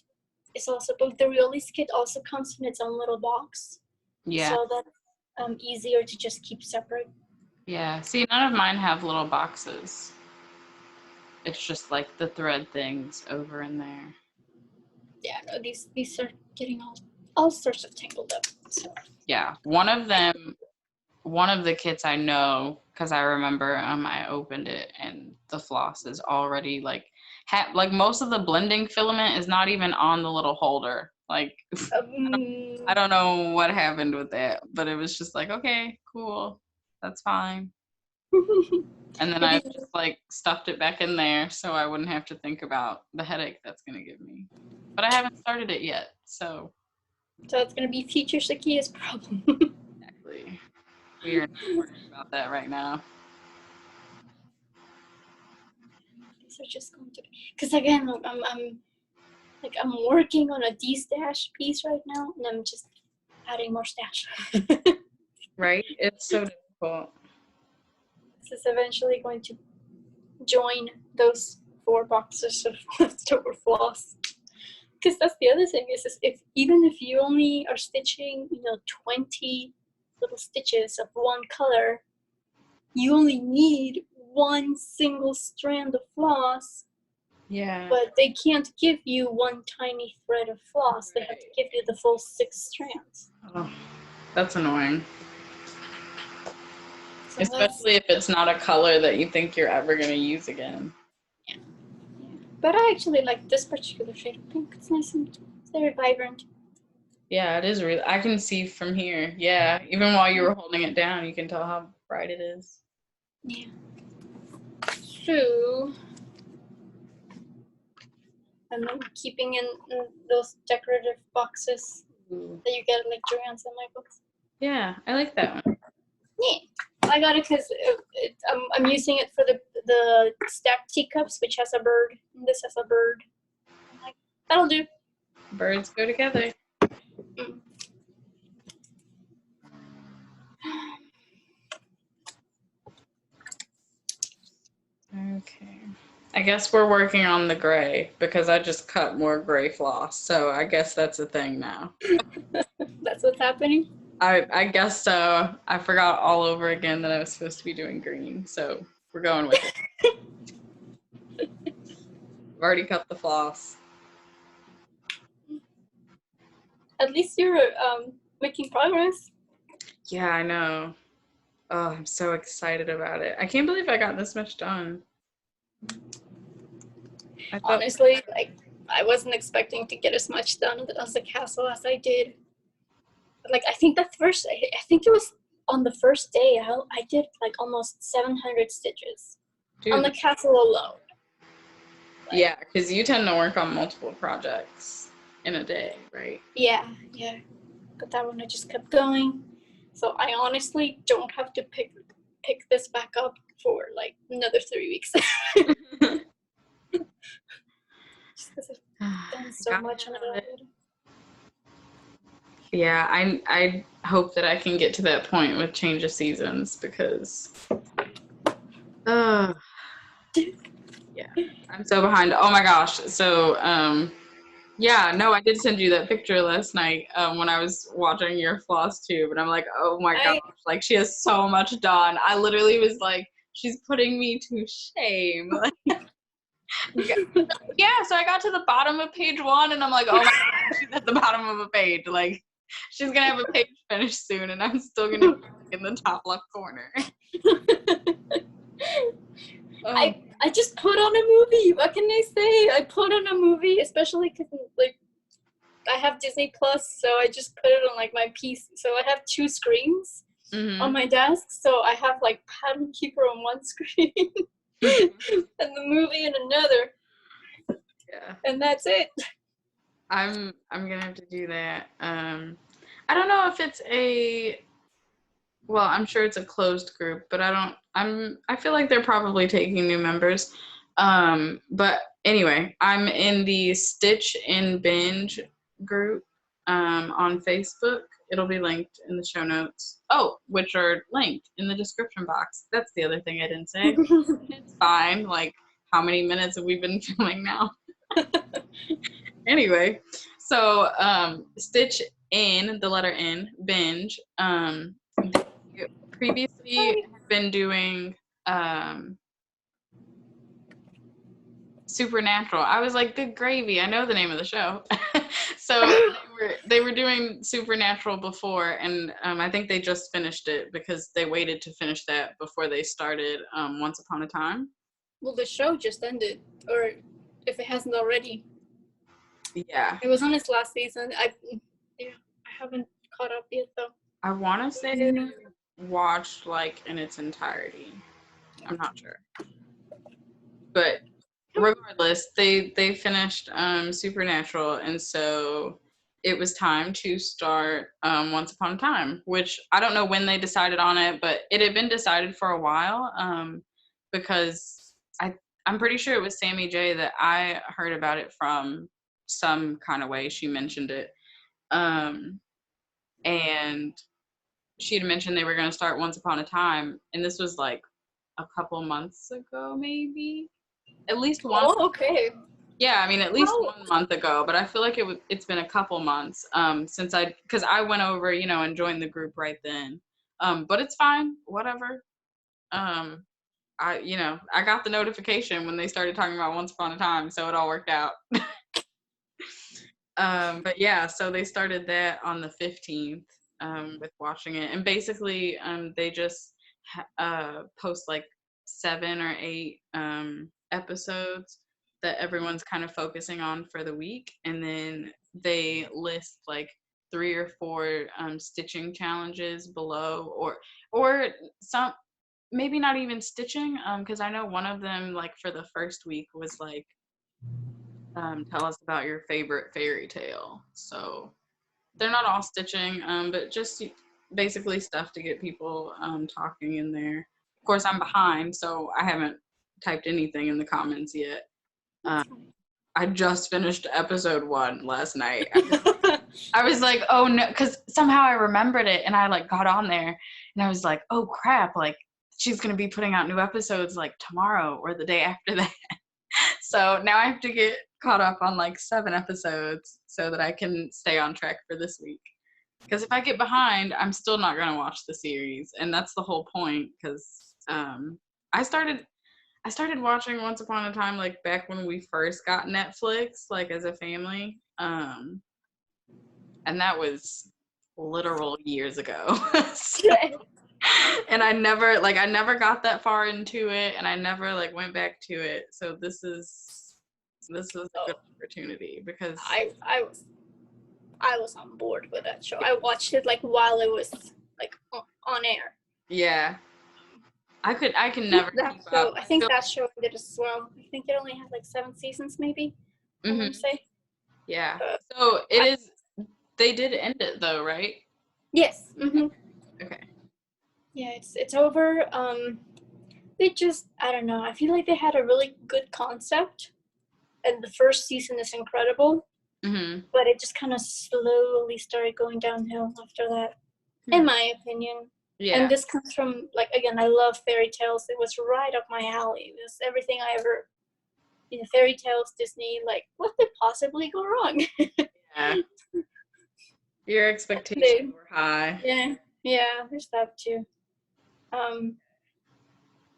is also, but the Riolis kit also comes in its own little box. Yeah. So that's easier to just keep separate. Yeah. See, none of mine have little boxes. It's just like the thread things over in there. Yeah, no, these are getting all sorts of tangled up. So. Yeah, one of the kits I know because I remember I opened it and the floss is already like most of the blending filament is not even on the little holder. Like I don't know what happened with that, but it was just like, okay, cool, that's fine. And then I just like stuffed it back in there so I wouldn't have to think about the headache that's gonna give me. But I haven't started it yet, so it's gonna be future Zakiya's problem. Exactly. We are not worried about that right now. These are just going to be, because again, I'm working on a D-stash piece right now, and adding more stash. Right? It's so difficult. This is eventually going to join those 4 boxes of leftover floss. Because that's the other thing is even if you only are stitching, 20 little stitches of one color, you only need one single strand of floss. Yeah. But they can't give you one tiny thread of floss. They have to give you the full 6 strands. Oh, that's annoying. So Especially if it's not a color that you think you're ever going to use again. Yeah. But I actually like this particular shade of pink. It's nice and it's very vibrant. Yeah, it is really. I can see from here. Yeah, even while you were holding it down, you can tell how bright it is. Yeah. So I'm keeping in those decorative boxes that you get at like Joann's and Michael's. Yeah, I like that one. Yeah, I got it because I'm using it for the stacked teacups, which has a bird. And this has a bird. I'm like, that'll do. Birds go together. Mm. Okay. I guess we're working on the gray because I just cut more gray floss. So I guess that's a thing now. That's what's happening? I guess so. I forgot all over again that I was supposed to be doing green. So we're going with it. I've already cut the floss. At least you're making progress. Yeah, I know. Oh, I'm so excited about it. I can't believe I got this much done. Honestly, like I wasn't expecting to get as much done as the castle as I did. Like I think it was on the first day I did like almost 700 stitches. Dude, on the castle alone. Like, yeah, because you tend to work on multiple projects in a day, right? Yeah. But that one I just kept going. So I honestly don't have to pick this back up for like another 3 weeks. Just because I've done so much on it already. Yeah, I hope that I can get to that point with Change of Seasons because yeah, I'm so behind. Oh my gosh. So yeah, no, I did send you that picture last night when I was watching your floss tube, and I'm like, oh my gosh, like she has so much done. I literally was like, she's putting me to shame. Yeah, so I got to the bottom of page 1, and I'm like, oh my gosh, she's at the bottom of a page. Like, she's gonna have a page finished soon, and I'm still gonna be in the top left corner. I just put on a movie. What can I say? I put on a movie, especially because like I have Disney Plus, so I just put it on like my PC. So I have 2 screens on my desk. So I have like Pattern Keeper on one screen and the movie in another. Yeah. And that's it. I'm gonna have to do that. I don't know if it's well, I'm sure it's a closed group, but I feel like they're probably taking new members. But anyway, I'm in the Stitch in Binge group on Facebook. It'll be linked in the show notes. Oh, which are linked in the description box. That's the other thing I didn't say. It's fine. Like, how many minutes have we been filming now? Anyway, so Stitch in, the letter N, Binge, previously have been doing Supernatural. I was like, good gravy. I know the name of the show. So they were doing Supernatural before, and I think they just finished it because they waited to finish that before they started Once Upon a Time. Well, the show just ended, or if it hasn't already. Yeah. It was on its last season. I haven't caught up yet though. I want to say watched like in its entirety. I'm not sure. But regardless, they finished Supernatural, and so it was time to start Once Upon a Time, which I don't know when they decided on it, but it had been decided for a while because I'm pretty sure it was Sammy J that I heard about it from some kind of way. She mentioned it. and she had mentioned they were going to start Once Upon a Time, and this was like a couple months ago, maybe at least one. Oh, okay. Yeah, I mean at least How? 1 month ago, but I feel like it's been a couple months since because I went over, and joined the group right then. But it's fine, whatever. Um, I got the notification when they started talking about Once Upon a Time, so it all worked out. But yeah, so they started that on the 15th with watching it, and basically they just post like 7 or 8 episodes that everyone's kind of focusing on for the week, and then they list like 3 or 4 stitching challenges below, or some, maybe not even stitching, because I know one of them, like for the first week, was like tell us about your favorite fairy tale. So they're not all stitching, but just basically stuff to get people talking in there. Of course, I'm behind, so I haven't typed anything in the comments yet. I just finished episode 1 last night. I was like, oh no, because somehow I remembered it, and I like got on there, and I was like, oh crap, like she's gonna be putting out new episodes like tomorrow or the day after that. So now I have to get caught up on like 7 episodes so that I can stay on track for this week. Because if I get behind, I'm still not going to watch the series, and that's the whole point. Because I started watching Once Upon a Time like back when we first got Netflix, like as a family, and that was literal years ago. So, and I never got that far into it, and I never like went back to it. So this is a good opportunity because I was on board with that show. I watched it like while it was like on air. Yeah, I can never keep up. I think that show ended as well. I think it only had like 7 seasons, maybe. I want to say. Yeah. So it is. They did end it though, right? Yes. Mm-hmm. Okay. Yeah, it's over. They just, I don't know. I feel like they had a really good concept, and the first season is incredible. Mm-hmm. But it just kind of slowly started going downhill after that, in my opinion. Yeah. And this comes from, like, again, I love fairy tales. It was right up my alley. It was everything I ever, fairy tales, Disney, like, what could possibly go wrong? Yeah. Your expectations were high. Yeah, there's that too.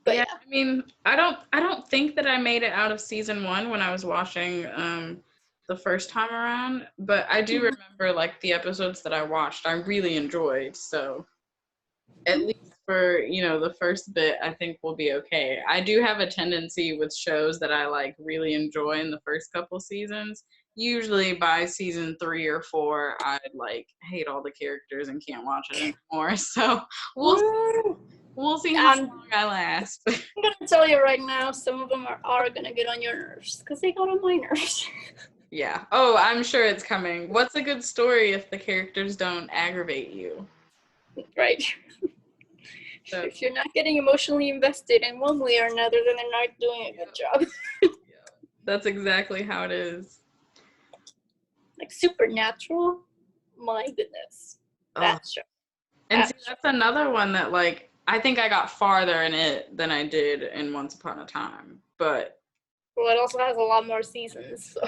But yeah. I mean, I don't think that I made it out of season 1 when I was watching the first time around, but I do remember like the episodes that I watched, I really enjoyed. So at least for, the first bit, I think we'll be okay. I do have a tendency with shows that I like really enjoy in the first couple seasons. Usually by season 3 or 4, I'd like hate all the characters and can't watch it anymore. So we'll see how long I last. I'm gonna tell you right now, some of them are gonna get on your nerves because they got on my nerves. Yeah. Oh, I'm sure it's coming. What's a good story if the characters don't aggravate you? Right. So, if you're not getting emotionally invested in one way or another, then they're not doing a good job. That's exactly how it is. Like Supernatural, my goodness. That show. And see, that's another one that, like, I think I got farther in it than I did in Once Upon a Time. But well, it also has a lot more seasons, so.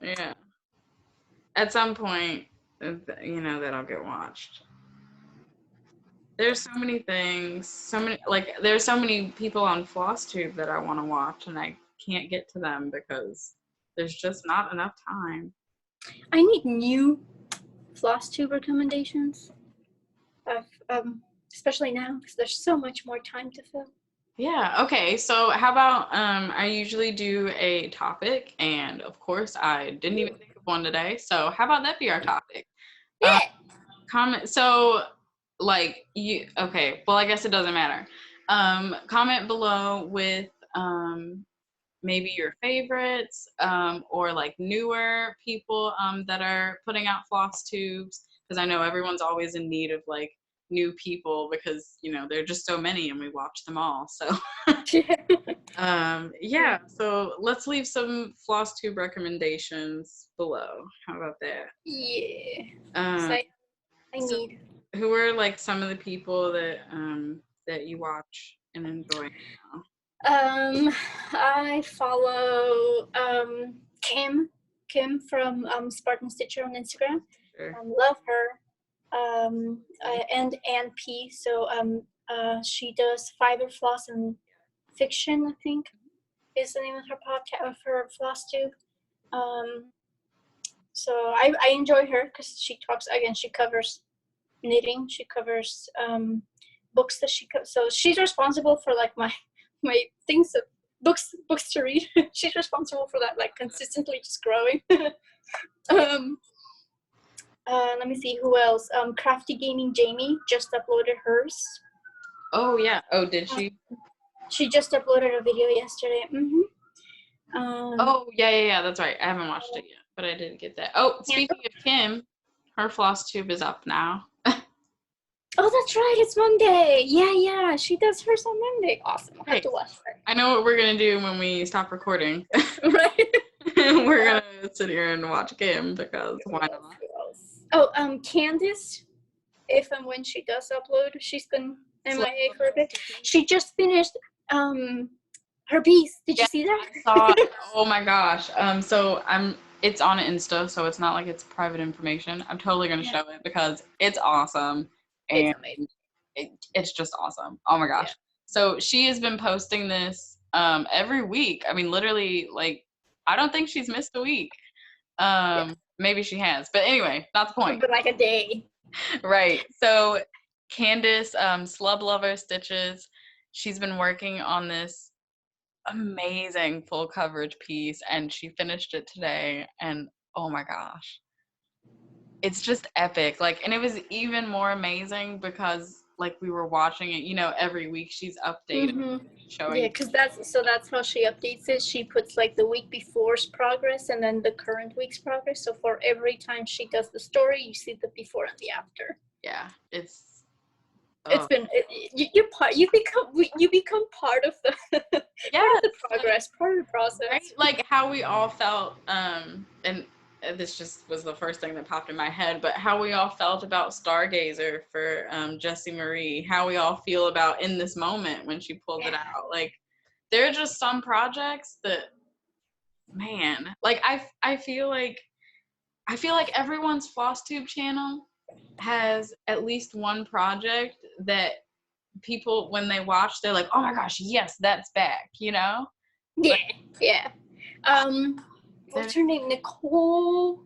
Yeah. At some point, that'll get watched. There's so many things, there's so many people on flosstube that I want to watch, and I can't get to them because there's just not enough time. I need new flosstube recommendations, especially now because there's so much more time to fill. Yeah, okay, so how about I usually do a topic, and of course I didn't even think of one today, so how about that be our topic? Yeah. Comment, so okay, well I guess it doesn't matter. Comment below with maybe your favorites, or like newer people that are putting out floss tubes, because I know everyone's always in need of like new people because there are just so many and we watch them all. So yeah, so let's leave some floss tube recommendations below. How about that? Yeah. I So, need. who are like some of the people that that you watch and enjoy now? I follow Kim from Spartan Stitcher on Instagram. Sure. Love her. And Ann P. So she does fiber floss and fiction, I think, is the name of her podcast, of her floss tube. So I enjoy her because she talks again. She covers knitting. She covers books that so she's responsible for like my things of books to read. She's responsible for that, like consistently just growing. Let me see who else. Crafty Gaming Jamie just uploaded hers. Oh yeah. Oh, did she? She just uploaded a video yesterday. Oh yeah. That's right. I haven't watched it yet, but I did get that. Oh, speaking of Kim, her floss tube is up now. Oh, that's right. It's Monday. Yeah. She does hers on Monday. Awesome. I'll have to watch her. I know what we're gonna do when we stop recording. Right. We're gonna sit here and watch Kim because why not? Oh, Candace, if and when she does upload, she's been MIA for a bit. She just finished her piece. Did you see that? I saw it. Oh my gosh. So it's on Insta, so it's not like it's private information. I'm totally gonna show it because it's awesome. And it's amazing. It's just awesome. Oh my gosh. Yeah. So she has been posting this every week. I mean, literally, like, I don't think she's missed a week. Maybe she has, but anyway, not the point. But like a day. Right. So Candace, Slub Lover Stitches, she's been working on this amazing full coverage piece, and she finished it today, and oh my gosh, it's just epic. Like, and it was even more amazing because like we were watching it, you know, every week she's updating, showing. Yeah, because that's how she updates it. She puts like the week before's progress and then the current week's progress. So for every time she does the story, you see the before and the after. Yeah, it's been you become part of the part of the progress, part of the process. Right? Like how we all felt, and this just was the first thing that popped in my head, but how we all felt about Stargazer for Jessie Marie, how we all feel about In This Moment when she pulled it out. Like there are just some projects that, man, like I feel like everyone's FlossTube channel has at least one project that people, when they watch, they're like, oh my gosh, yes, that's back, you know? Yeah. What's her name? Nicole.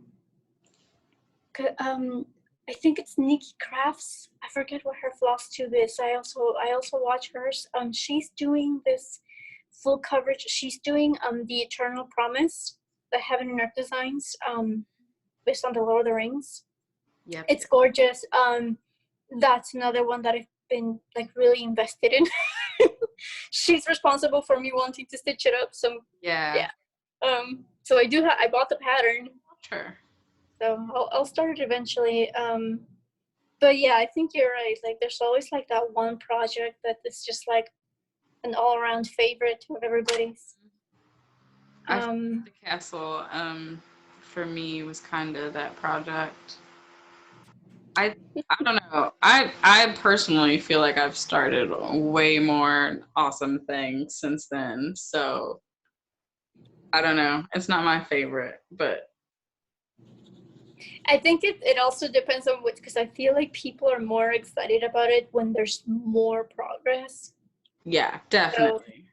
I think it's Nikki Crafts. I forget what her floss tube is. I also watch hers. She's doing this full coverage. She's doing the Eternal Promise, the Heaven and Earth designs, based on the Lord of the Rings. Yeah, it's gorgeous. That's another one that I've been like really invested in. She's responsible for me wanting to stitch it up. So yeah. So I bought the pattern. Sure. So I'll start it eventually. But yeah, I think you're right. Like there's always like that one project that is just like an all-around favorite of everybody's. The castle for me was kind of that project. I don't know. I personally feel like I've started way more awesome things since then. So I don't know. It's not my favorite, but I think it also depends on what, because I feel like people are more excited about it when there's more progress. Yeah, definitely.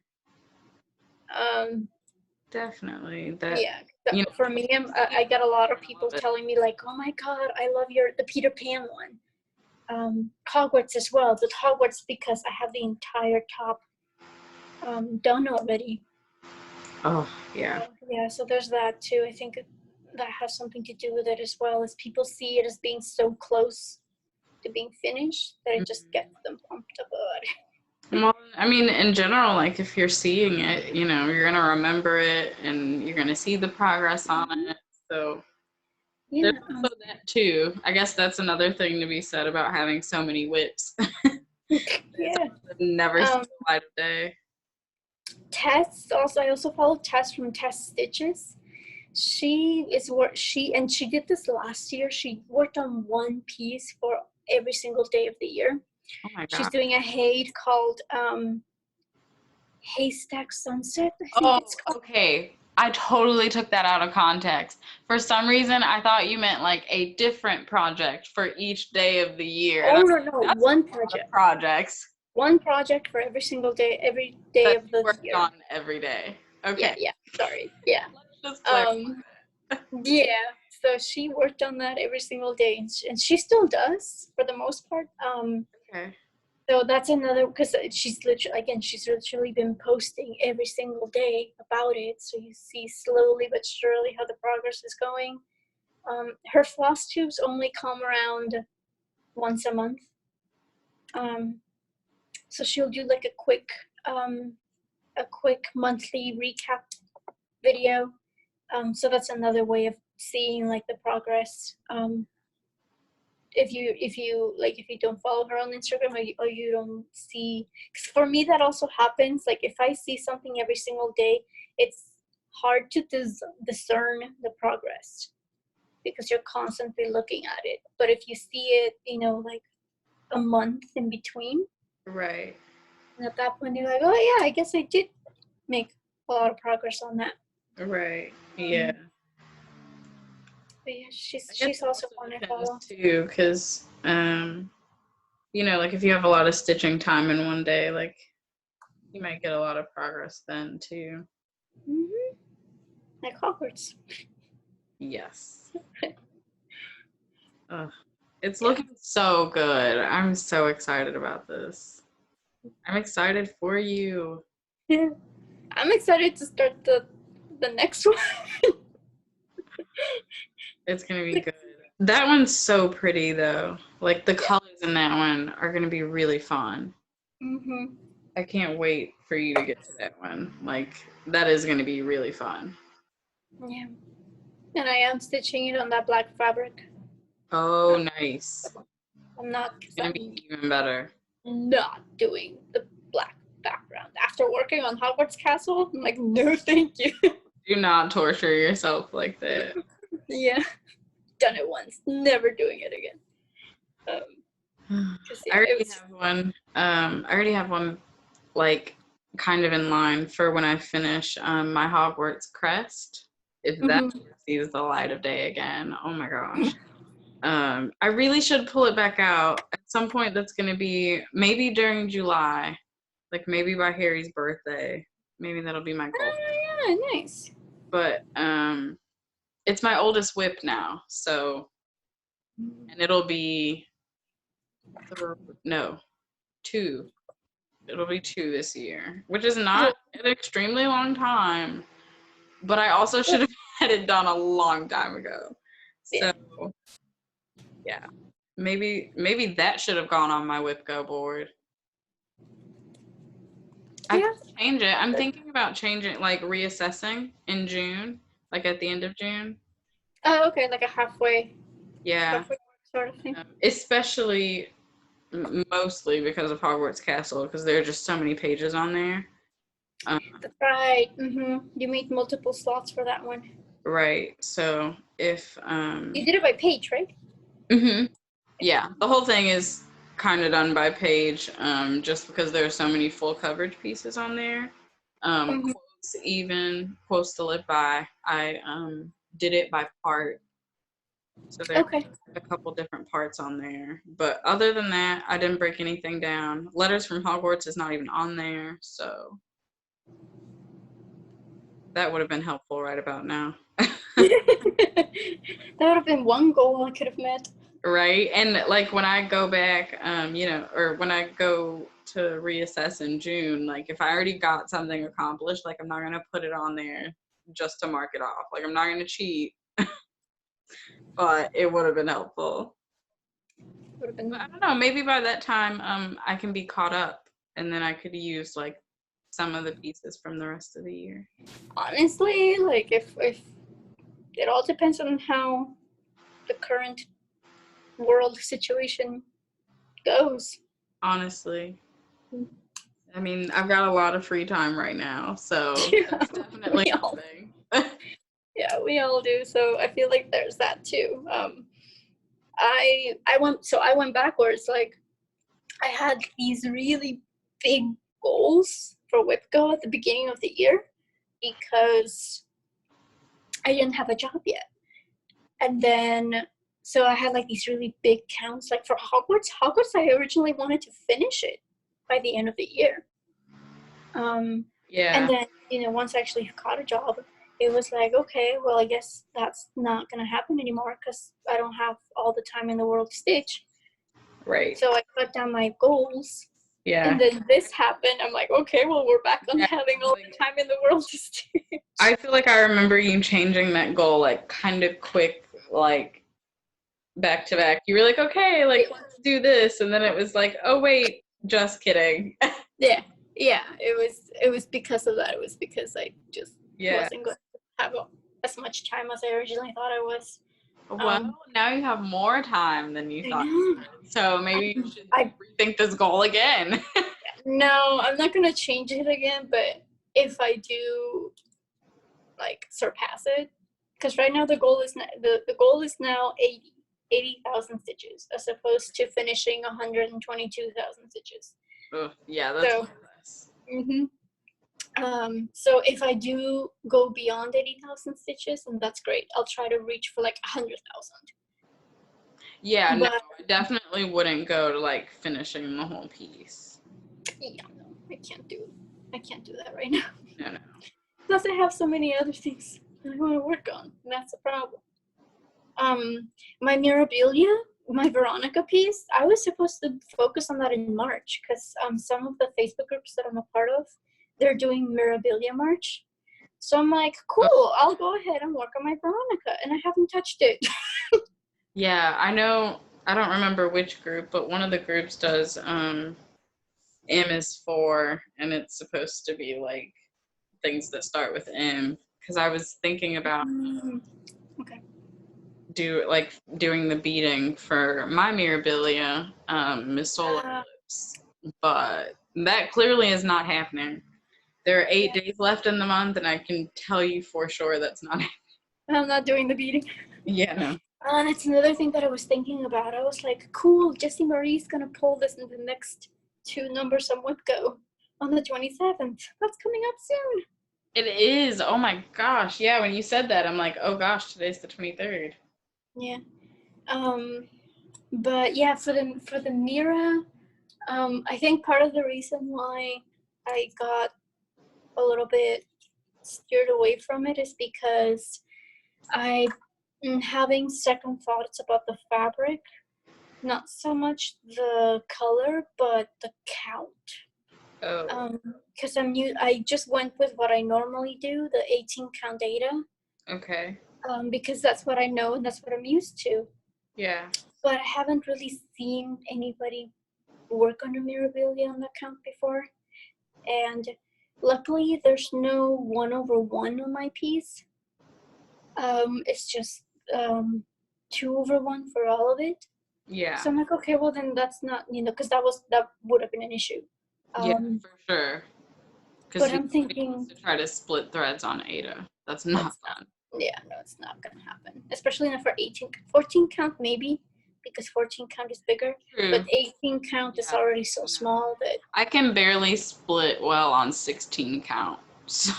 So, definitely. For me, I get a lot of people telling me like, oh my god, I love the Peter Pan one. Hogwarts as well, but Hogwarts because I have the entire top done already. Oh, yeah. So there's that too. I think that has something to do with it as well, as people see it as being so close to being finished that it just gets them pumped about it. Well, I mean, in general, like if you're seeing it, you know, you're gonna remember it and you're gonna see the progress on it. So there's also that too. I guess that's another thing to be said about having so many whips. Yeah. Never see the light of day. Tess, I also follow Tess from Tess Stitches. She did this last year. She worked on one piece for every single day of the year. Oh my She's god. doing a hate called Haystack Sunset, I think Oh, it's called. okay. I totally took that out of context. For some reason, I thought you meant like a different project for each day of the year. And Oh I'm no, like, no, that's one a lot of project. projects One project for every day that of you the worked year. on every day. Yeah, Okay. yeah. Sorry. Yeah. Let's just clarify. Yeah. So she worked on that every single day, and she still does for the most part. Okay. So that's another, because she's literally been posting every single day about it. So you see slowly but surely how the progress is going. Her floss tubes only come around once a month. So she'll do like a quick monthly recap video. So that's another way of seeing like the progress. If you don't follow her on Instagram, or you don't see, 'cause for me that also happens. Like if I see something every single day, it's hard to discern the progress because you're constantly looking at it. But if you see it, like a month in between, Right. and at that point you're like, oh yeah, I guess I did make a lot of progress on that. Right. Yeah. But yeah, I guess she's it also also fun to depends follow. too, because like if you have a lot of stitching time in one day, like you might get a lot of progress then too. Mm-hmm. Like Hogwarts. Yes. Ugh. It's Yeah. looking so good. I'm so excited about this. I'm excited for you. I'm excited to start the next one. It's gonna be good. That one's so pretty though. Like the Yeah. colors in that one are gonna be really fun. Mm-hmm. I can't wait for you to get to that one. Like that is gonna be really fun. Yeah. And I am stitching it on that black fabric. Oh, nice. I'm not, It's because gonna be even better. not doing the black background. After working on Hogwarts Castle, I'm like, no, thank you. Do not torture yourself like that. Yeah. Done it once. Never doing it again. Yeah, I already have one like kind of in line for when I finish my Hogwarts crest. If that mm-hmm. sees the light of day again. Oh my gosh. I really should pull it back out at some point. That's going to be maybe during July, like maybe by Harry's birthday. Maybe that'll be my goal. Oh, yeah, nice. But it's my oldest whip now, so, and it'll be two. It'll be two this year, which is not an extremely long time. But I also should have had it done a long time ago. So yeah, maybe that should have gone on my whip go board. I Yeah. could change it. I'm thinking about changing, like reassessing in June, like at the end of June. Oh, okay, like a halfway Yeah, sort of thing. especially mostly because of Hogwarts Castle, because there are just so many pages on there. That's right. Mm-hmm. You made multiple slots for that one. Right. So if You did it by page, right? yeah, the whole thing is kind of done by page, just because there are so many full coverage pieces on there. Quotes to live by. I did it by part, so there are a couple different parts on there. But other than that, I didn't break anything down. Letters from Hogwarts is not even on there, so that would have been helpful right about now. That would have been one goal I could have met. Right. And like when I go back, or when I go to reassess in June, like if I already got something accomplished, like I'm not going to put it on there just to mark it off. Like I'm not going to cheat, but it would have been helpful. Would have been. But I don't know. Maybe by that time, I can be caught up and then I could use like some of the pieces from the rest of the year. Honestly, like if it all depends on how the current world situation goes. Honestly. I mean, I've got a lot of free time right now, so that's definitely something. Yeah, we all do. So I feel like there's that too. I went backwards. Like I had these really big goals for WIPGO at the beginning of the year because I didn't have a job yet. And then so I had like these really big counts. Like for Hogwarts, I originally wanted to finish it by the end of the year. Yeah. And then, once I actually got a job, it was like, okay, well, I guess that's not going to happen anymore because I don't have all the time in the world to stitch. Right. So I cut down my goals. Yeah. And then this happened. I'm like, okay, well, we're back on having all the time in the world to stitch. I feel like I remember you changing that goal like kind of quick, like back to back. You were like, okay, like let's do this. And then it was like, oh, wait, just kidding. Yeah. It was because of that. It was because I just wasn't going to have as much time as I originally thought I was. Well, now you have more time than you thought. So maybe you should rethink this goal again. No, I'm not going to change it again, but if I do like surpass it, because right now the goal is now 80,000 stitches as opposed to finishing 122,000 stitches. Yeah, that's nice. So if I do go beyond 80,000 stitches, then that's great. I'll try to reach for like 100,000. Yeah, no, I definitely wouldn't go to like finishing the whole piece. Yeah, no, I can't do that right now. No. Plus I have so many other things I want to work on, and that's the problem. My Mirabilia, my Veronica piece, I was supposed to focus on that in March because some of the Facebook groups that I'm a part of, they're doing Mirabilia March. So I'm like, cool, I'll go ahead and work on my Veronica, and I haven't touched it. Yeah, I know, I don't remember which group, but one of the groups does M is for, and it's supposed to be like things that start with M, because I was thinking about doing the beading for my Mirabilia, Miss Solar Eclipse, but that clearly is not happening. There are 8 days left in the month, and I can tell you for sure that's not happening. I'm not doing the beading. Yeah, no. That's another thing that I was thinking about. I was like, cool, Jessie Marie's gonna pull this in the next 2 numbers on WIPGO on the 27th. That's coming up soon. It is. Oh my gosh. Yeah, when you said that, I'm like, oh gosh, today's the 23rd. Yeah. But yeah, for the Mira, I think part of the reason why I got a little bit steered away from it is because I'm having second thoughts about the fabric, not so much the color, but the count. Oh. Because I just went with what I normally do, the 18 count data. Okay. Because that's what I know and that's what I'm used to. Yeah. But I haven't really seen anybody work on a Mirabilia on that count before. And luckily there's no 1/1 on my piece. It's just 2/1 for all of it. Yeah. So I'm like, okay, well then that's not, because that would have been an issue. Yeah, for sure. But I'm thinking to try to split threads on Ada. That's not fun. Yeah, no, it's not gonna happen. Especially not for 14 count maybe, because 14 count is bigger. True. But 18 count is already so small that I can barely split well on 16 count. So.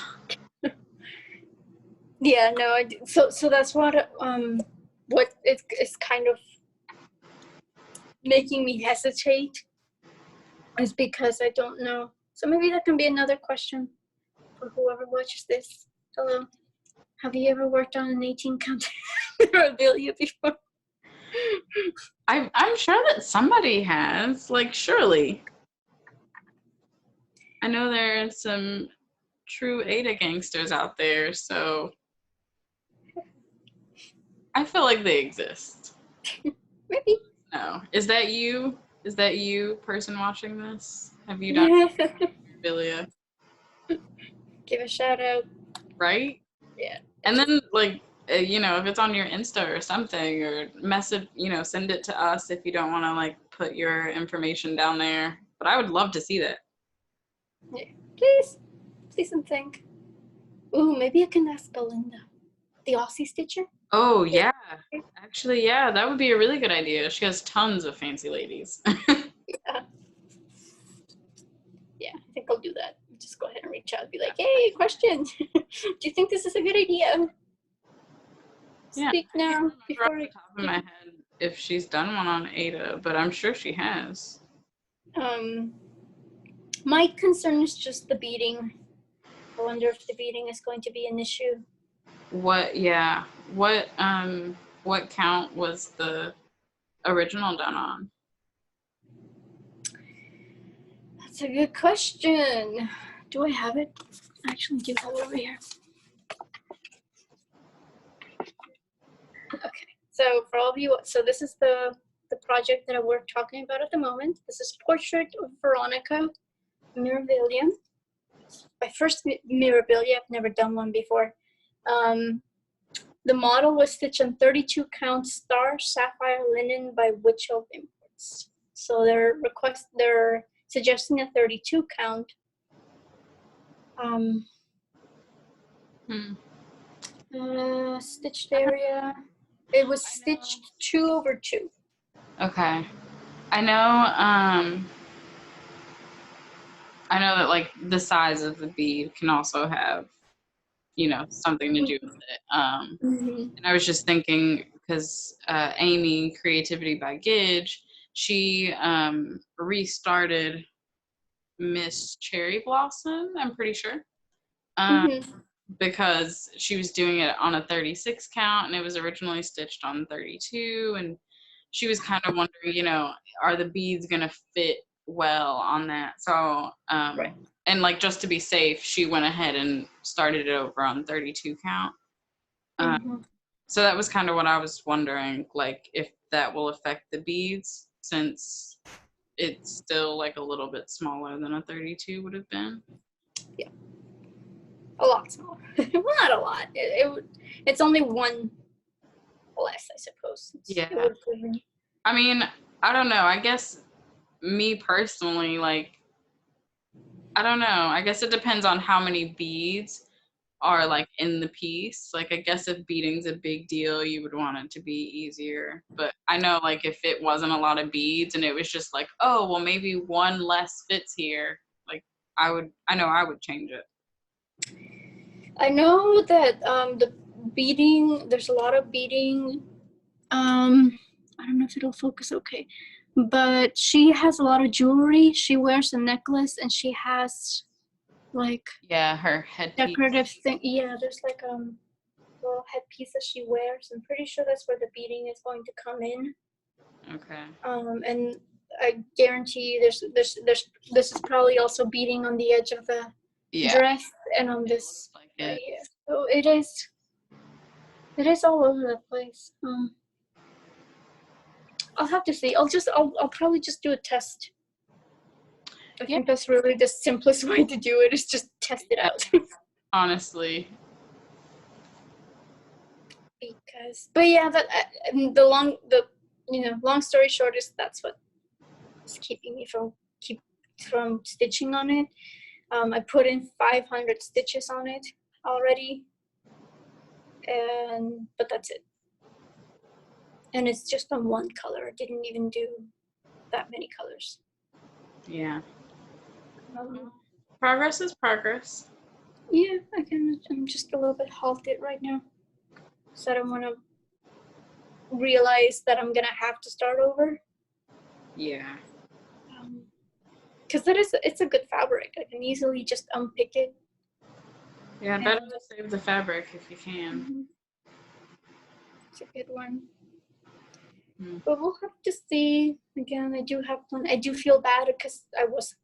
Yeah, no, I do. So that's what it's kind of making me hesitate is because I don't know. So maybe that can be another question for whoever watches this. Hello. Have you ever worked on an 18 count Mirabilia before? I'm sure that somebody has, like, surely. I know there are some true Ada gangsters out there, so I feel like they exist. Maybe. No. Is that you? Is that you, person watching this? Have you done Mirabilia? Give a shout out. Right? Yeah. And then, like, if it's on your Insta or something, or message, send it to us if you don't want to, like, put your information down there. But I would love to see that. Yeah. Please and think. Ooh, maybe I can ask Belinda. the Aussie Stitcher. Oh, yeah. Actually, yeah, that would be a really good idea. She has tons of fancy ladies. Yeah. Yeah, I think I'll do that. Just go ahead and reach out and be like, hey, question. Do you think this is a good idea? Yeah. Speak now Off before the I. top of my head if she's done one on Ada, but I'm sure she has. My concern is just the beading. I wonder if the beading is going to be an issue. What count was the original done on? That's a good question. Do I have it? I actually do have it over here. Okay, so for all of you, so this is the project that we're talking about at the moment. This is Portrait of Veronica Mirabilia. My first Mirabilia, I've never done one before. The model was stitched on 32 count star sapphire linen by Witchell Imports. So they're suggesting a 32 count. Stitched area. It was stitched 2/2. Okay. I know that like the size of the bead can also have, something to do with it. And I was just thinking because Amy, Creativity by Gidge, she restarted Miss Cherry Blossom, I'm pretty sure. Because she was doing it on a 36 count and it was originally stitched on 32, and she was kind of wondering, are the beads gonna fit well on that? So Right. And like just to be safe, she went ahead and started it over on 32 count. So that was kind of what I was wondering, like if that will affect the beads since it's still like a little bit smaller than a 32 would have been. Yeah. A lot smaller. Well, not a lot. It's only one less, I suppose. Yeah. I mean, I don't know. I guess me personally, like, I don't know. I guess it depends on how many beads are like in the piece. Like, I guess if beading's a big deal, you would want it to be easier. But I know, like, if it wasn't a lot of beads and it was just like, oh, well, maybe one less fits here, like, I know I would change it. I know that the beading, there's a lot of beading. I don't know if it'll focus okay, but she has a lot of jewelry. She wears a necklace and she has like her headpiece. Decorative thing. Yeah, there's like little headpiece that she wears. I'm pretty sure that's where the beading is going to come in. Okay. And I guarantee this is probably also beading on the edge of the dress and on this. Like it. Yeah. So it is all over the place. I'll have to see. I'll probably just do a test. I think that's really the simplest way to do it, is just test it out. Honestly. But yeah, long story short is that's what is keeping me from stitching on it. I put in 500 stitches on it already, but that's it. And it's just on one color. I didn't even do that many colors. Yeah. Progress is progress. Yeah, I'm just a little bit halted right now. So I don't want to realize that I'm going to have to start over. Yeah. Because it's a good fabric. I can easily just unpick it. Yeah, better to save the fabric if you can. It's a good one. But we'll have to see. Again, I do have one. I do feel bad because I was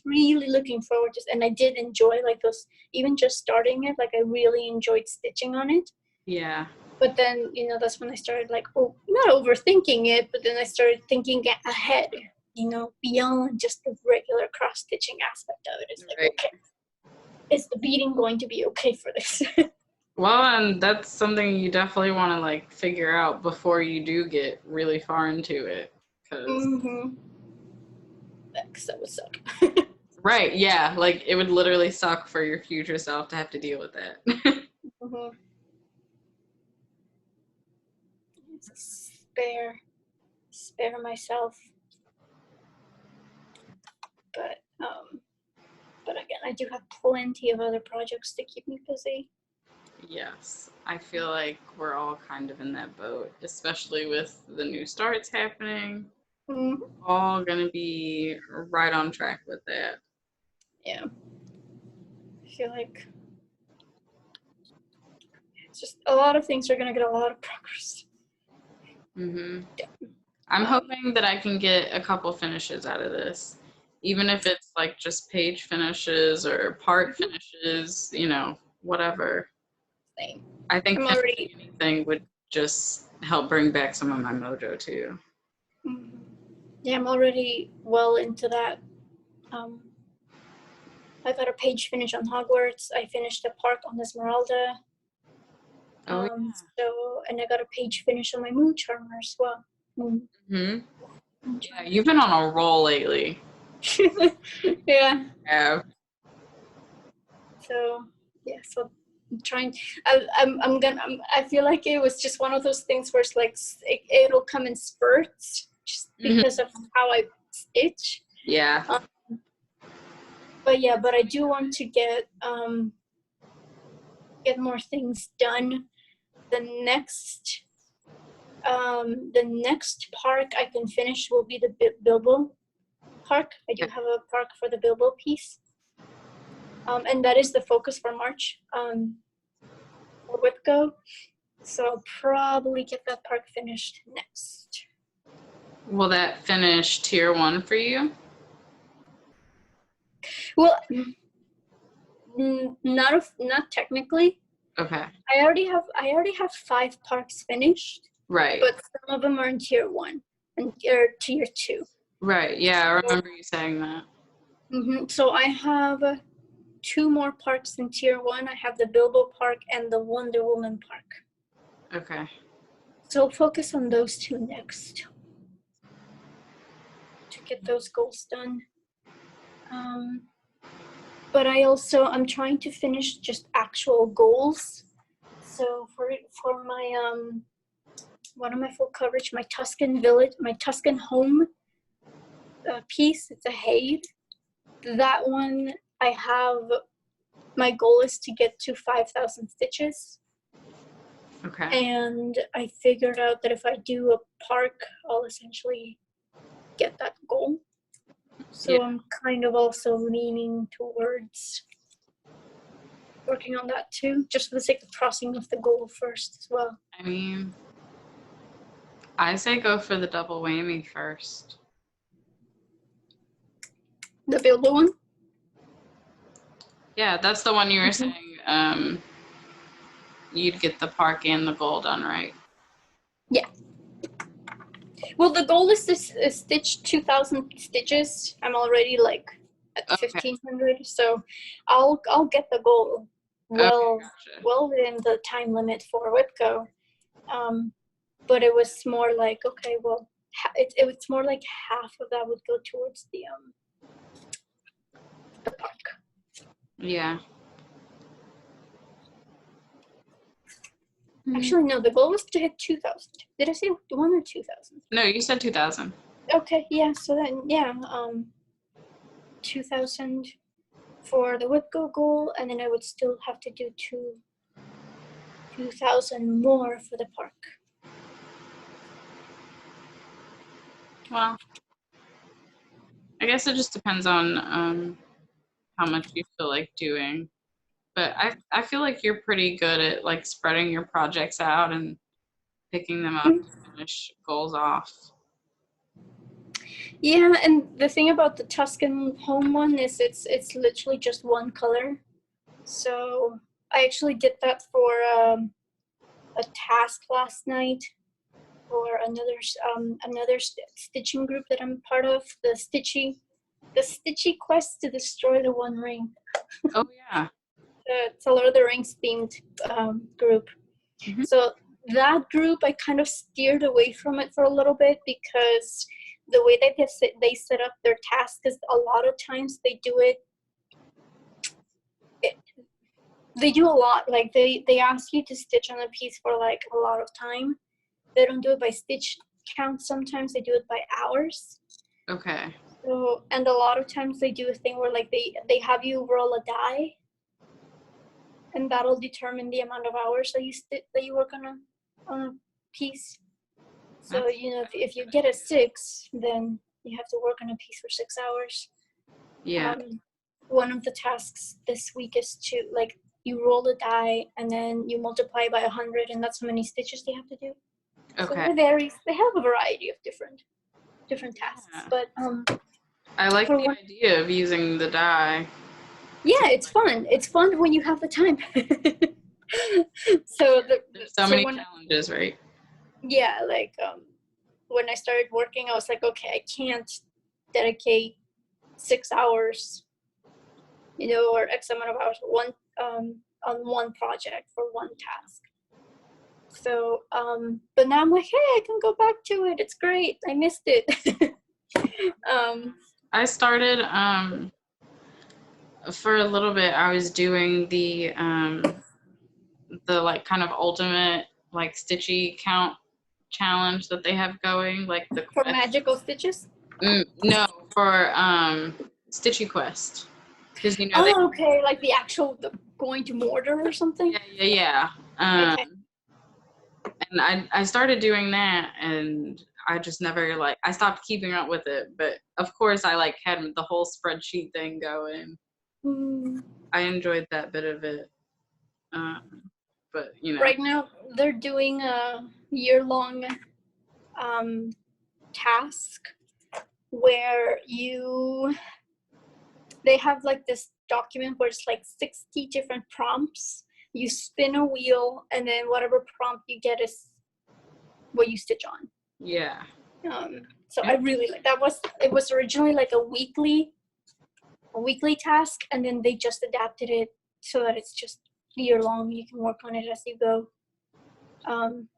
really looking forward to, and I did enjoy like those, even just starting it, like I really enjoyed stitching on it. Yeah. But then, that's when I started like, not overthinking it, but then I started thinking ahead, beyond just the regular cross stitching aspect of it. It's like, okay, is the beading going to be okay for this? Well, and that's something you definitely want to like figure out before you do get really far into it. Because that would suck. Right, yeah, like it would literally suck for your future self to have to deal with that. spare myself. But again, I do have plenty of other projects to keep me busy. Yes, I feel like we're all kind of in that boat, especially with the new starts happening. Mm-hmm. All gonna be right on track with that. Yeah. I feel like it's just a lot of things are gonna get a lot of progress. Mm-hmm. I'm hoping that I can get a couple finishes out of this, even if it's like just page finishes or part finishes, you know, whatever. Same. I think I'm finishing already. anything would just help bring back some of my mojo too. Yeah, I'm already well into that. I got a page finish on Hogwarts. I finished a park on Esmeralda. Oh, So, and I got a page finish on my Moon Charmer as well. yeah, you've been on a roll lately. Yeah. Yeah. So so I'm trying. I feel like it was just one of those things where it's like it'll come in spurts, just because of how I stitch. Yeah. But I do want to get more things done. The next park I can finish will be the Bilbo park. I do have a park for the Bilbo piece, and that is the focus for March for WIPGO. So I'll probably get that park finished next. Will that finish tier 1 for you? Well, not technically. Okay. I already have 5 parks finished. Right. But some of them are in tier 1 and tier 2. Right. Yeah, I remember you saying that. So I have 2 more parks in tier 1. I have the Bilbo Park and the Wonder Woman Park. Okay. So I'll focus on those 2 next to get those goals done. But I'm trying to finish just actual goals. So for my one of my full coverage, my Tuscan village, my Tuscan home piece, it's a Haid. That one my goal is to get to 5,000 stitches. Okay. And I figured out that if I do a park, I'll essentially get that goal. So yeah. I'm kind of also leaning towards working on that too, just for the sake of crossing off the goal first as well. I mean, I say go for the double whammy first. The Bilbo one? Yeah, that's the one you were saying you'd get the park and the goal done, right? Yeah. Well, the goal is to stitch 2,000 stitches. I'm already like at 1,500, so I'll get the goal well within the time limit for WIPGO. But it was more like, okay, well, it was more like half of that would go towards the park. Yeah. Actually, no, the goal was to hit 2,000. Did I say 1 or 2,000? No, you said 2,000. Okay, yeah, so then, 2,000 for the WIPGO goal, and then I would still have to do 2,000 more for the park. Well, I guess it just depends on how much you feel like doing. But I feel like you're pretty good at like spreading your projects out and picking them up to finish goals off. Yeah, and the thing about the Tuscan home one is it's literally just one color. So I actually did that for a task last night for another stitching group that I'm part of, the Stitchy Quest to Destroy the One Ring. Oh yeah. It's a Lord of the Rings themed group. So that group, I kind of steered away from it for a little bit because the way that they set up their tasks is a lot of times they do they do a lot. Like they ask you to stitch on a piece for like a lot of time. they don't do it by stitch count. Sometimes they do it by hours. Okay. So, and a lot of times they do a thing where like they have you roll a die, and that'll determine the amount of hours that you work on a piece. So if you get a 6, then you have to work on a piece for 6 hours. Yeah. One of the tasks this week is to like you roll a die and then you multiply by 100, and that's how many stitches they have to do. Okay. So it varies. They have a variety of different tasks, but I like the idea of using the die. Yeah, it's fun. It's fun when you have the time. So there's so many challenges, right? Yeah, like when I started working, I was like, okay, I can't dedicate 6 hours, or X amount of hours on one project for one task. So, but now I'm like, hey, I can go back to it. It's great. I missed it. I started for a little bit. I was doing the like kind of ultimate like stitchy count challenge that they have going, like the for quest. magical stitches. No, for Stitchy Quest, because okay, like the actual going to Mordor or something. Yeah. Okay. And I started doing that, and I just never I stopped keeping up with it. But of course, I had the whole spreadsheet thing going. I enjoyed that bit of it. But right now they're doing a year-long task where they have like this document where it's like 60 different prompts. You spin a wheel, and then whatever prompt you get is what you stitch on. Yeah. So I really like that. It was originally like a weekly task, and then they just adapted it so that it's just year long. You can work on it as you go. And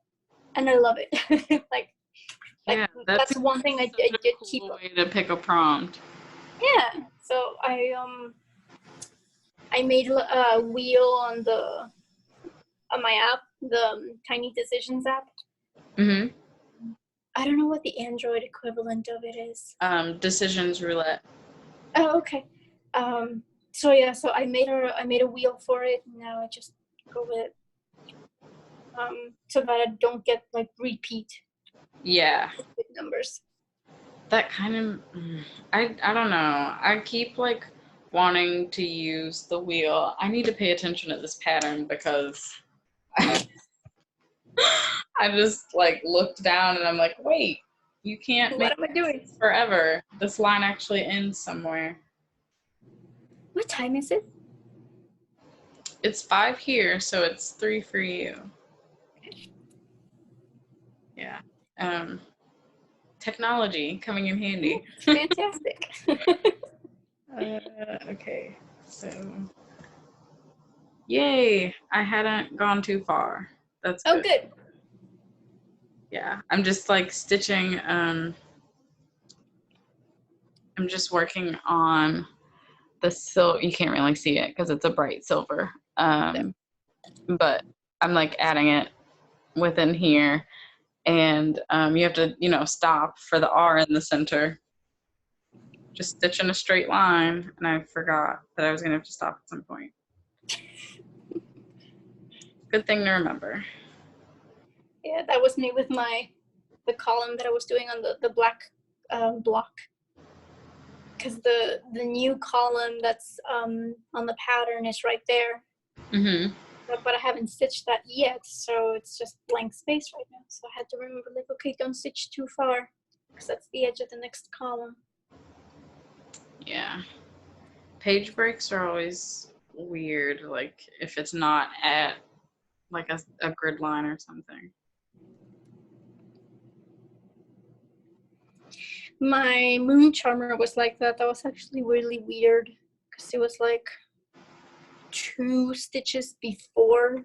I love it. That's one thing I did keep up. Way to pick a prompt. Yeah. So I made a wheel on my app, the Tiny Decisions app. Mm-hmm. I don't know what the Android equivalent of it is. Decisions Roulette. Oh, okay. So I made a wheel for it. And now I just go with it. So that I don't get repeat. Yeah. Numbers. That kind of, I don't know. I keep wanting to use the wheel. I need to pay attention to this pattern because I just looked down and I'm like, wait, you can't What am I doing? This forever. This line actually ends somewhere. What time is it? It's 5 here, so it's 3 for you. Yeah. Technology coming in handy. Fantastic. Okay, so yay, I hadn't gone too far. That's good. Oh, good. Yeah, I'm just stitching. I'm just working on the silver. You can't really see it because it's a bright silver. But I'm adding it within here, and you have to, stop for the R in the center. Just stitch in a straight line, and I forgot that I was gonna have to stop at some point. Good thing to remember. Yeah, that was me with the column that I was doing on the black block. Because the new column that's on the pattern is right there. Mm-hmm. But I haven't stitched that yet, so it's just blank space right now. So I had to remember, okay, don't stitch too far, because that's the edge of the next column. Yeah. Page breaks are always weird, if it's not at a grid line or something. My moon charmer was like that. That was actually really weird, because it was 2 stitches before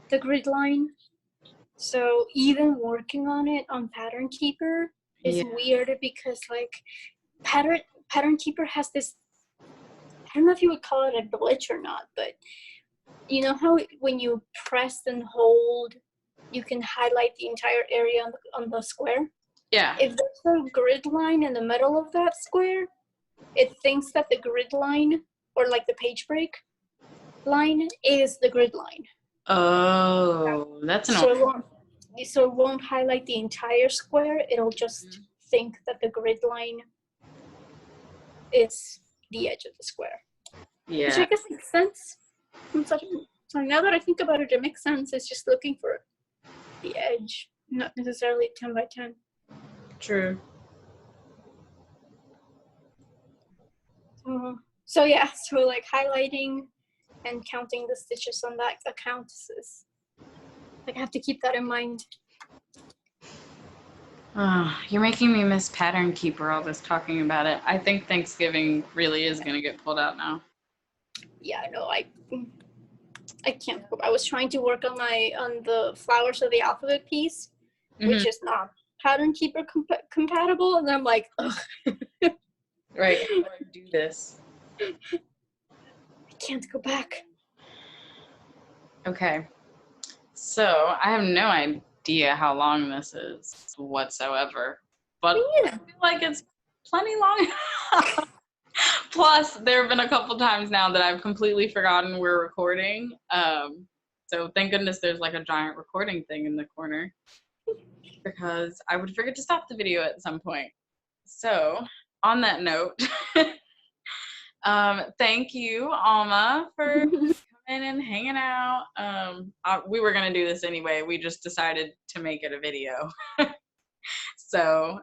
the grid line. So even working on it on Pattern Keeper is weird, because Pattern Keeper has this, I don't know if you would call it a glitch or not, but you know how when you press and hold you can highlight the entire area on the square. Yeah. If there's a grid line in the middle of that square, it thinks that the grid line, or like the page break line, is the grid line. Oh, that's So annoying. it won't highlight the entire square. It'll just think that the grid line is the edge of the square. Yeah. Which I guess makes sense. So now that I think about it, it makes sense. It's just looking for the edge, not necessarily 10 by 10. True. So yeah, so like highlighting and counting the stitches on that account is like I have to keep that in mind. Oh, you're making me miss Pattern Keeper, all this talking about it. I think Thanksgiving really is going to get pulled out now. Yeah, no, I can't. I was trying to work on the flowers of the alphabet piece, which is not Pattern Keeper compatible, and I'm like, ugh. Right, how do I do this? I can't go back. Okay, so I have no idea how long this is whatsoever, but I feel like it's plenty long. Plus, there have been a couple times now that I've completely forgotten we're recording. So thank goodness there's like a giant recording thing in the corner, because I would forget to stop the video at some point. So on that note, thank you, Alma, for coming and hanging out. We were gonna do this anyway. We just decided to make it a video. So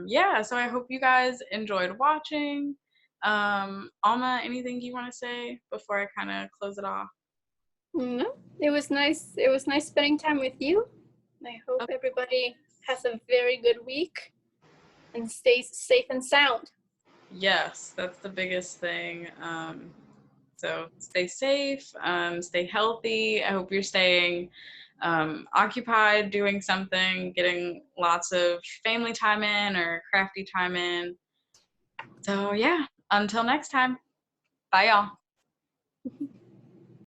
yeah, so I hope you guys enjoyed watching. Alma, anything you want to say before I kind of close it off? No, it was nice. It was nice spending time with you. I hope everybody has a very good week and stays safe and sound. Yes, that's the biggest thing. So stay safe, stay healthy. I hope you're staying occupied, doing something, getting lots of family time in or crafty time in. So yeah, until next time. Bye, y'all.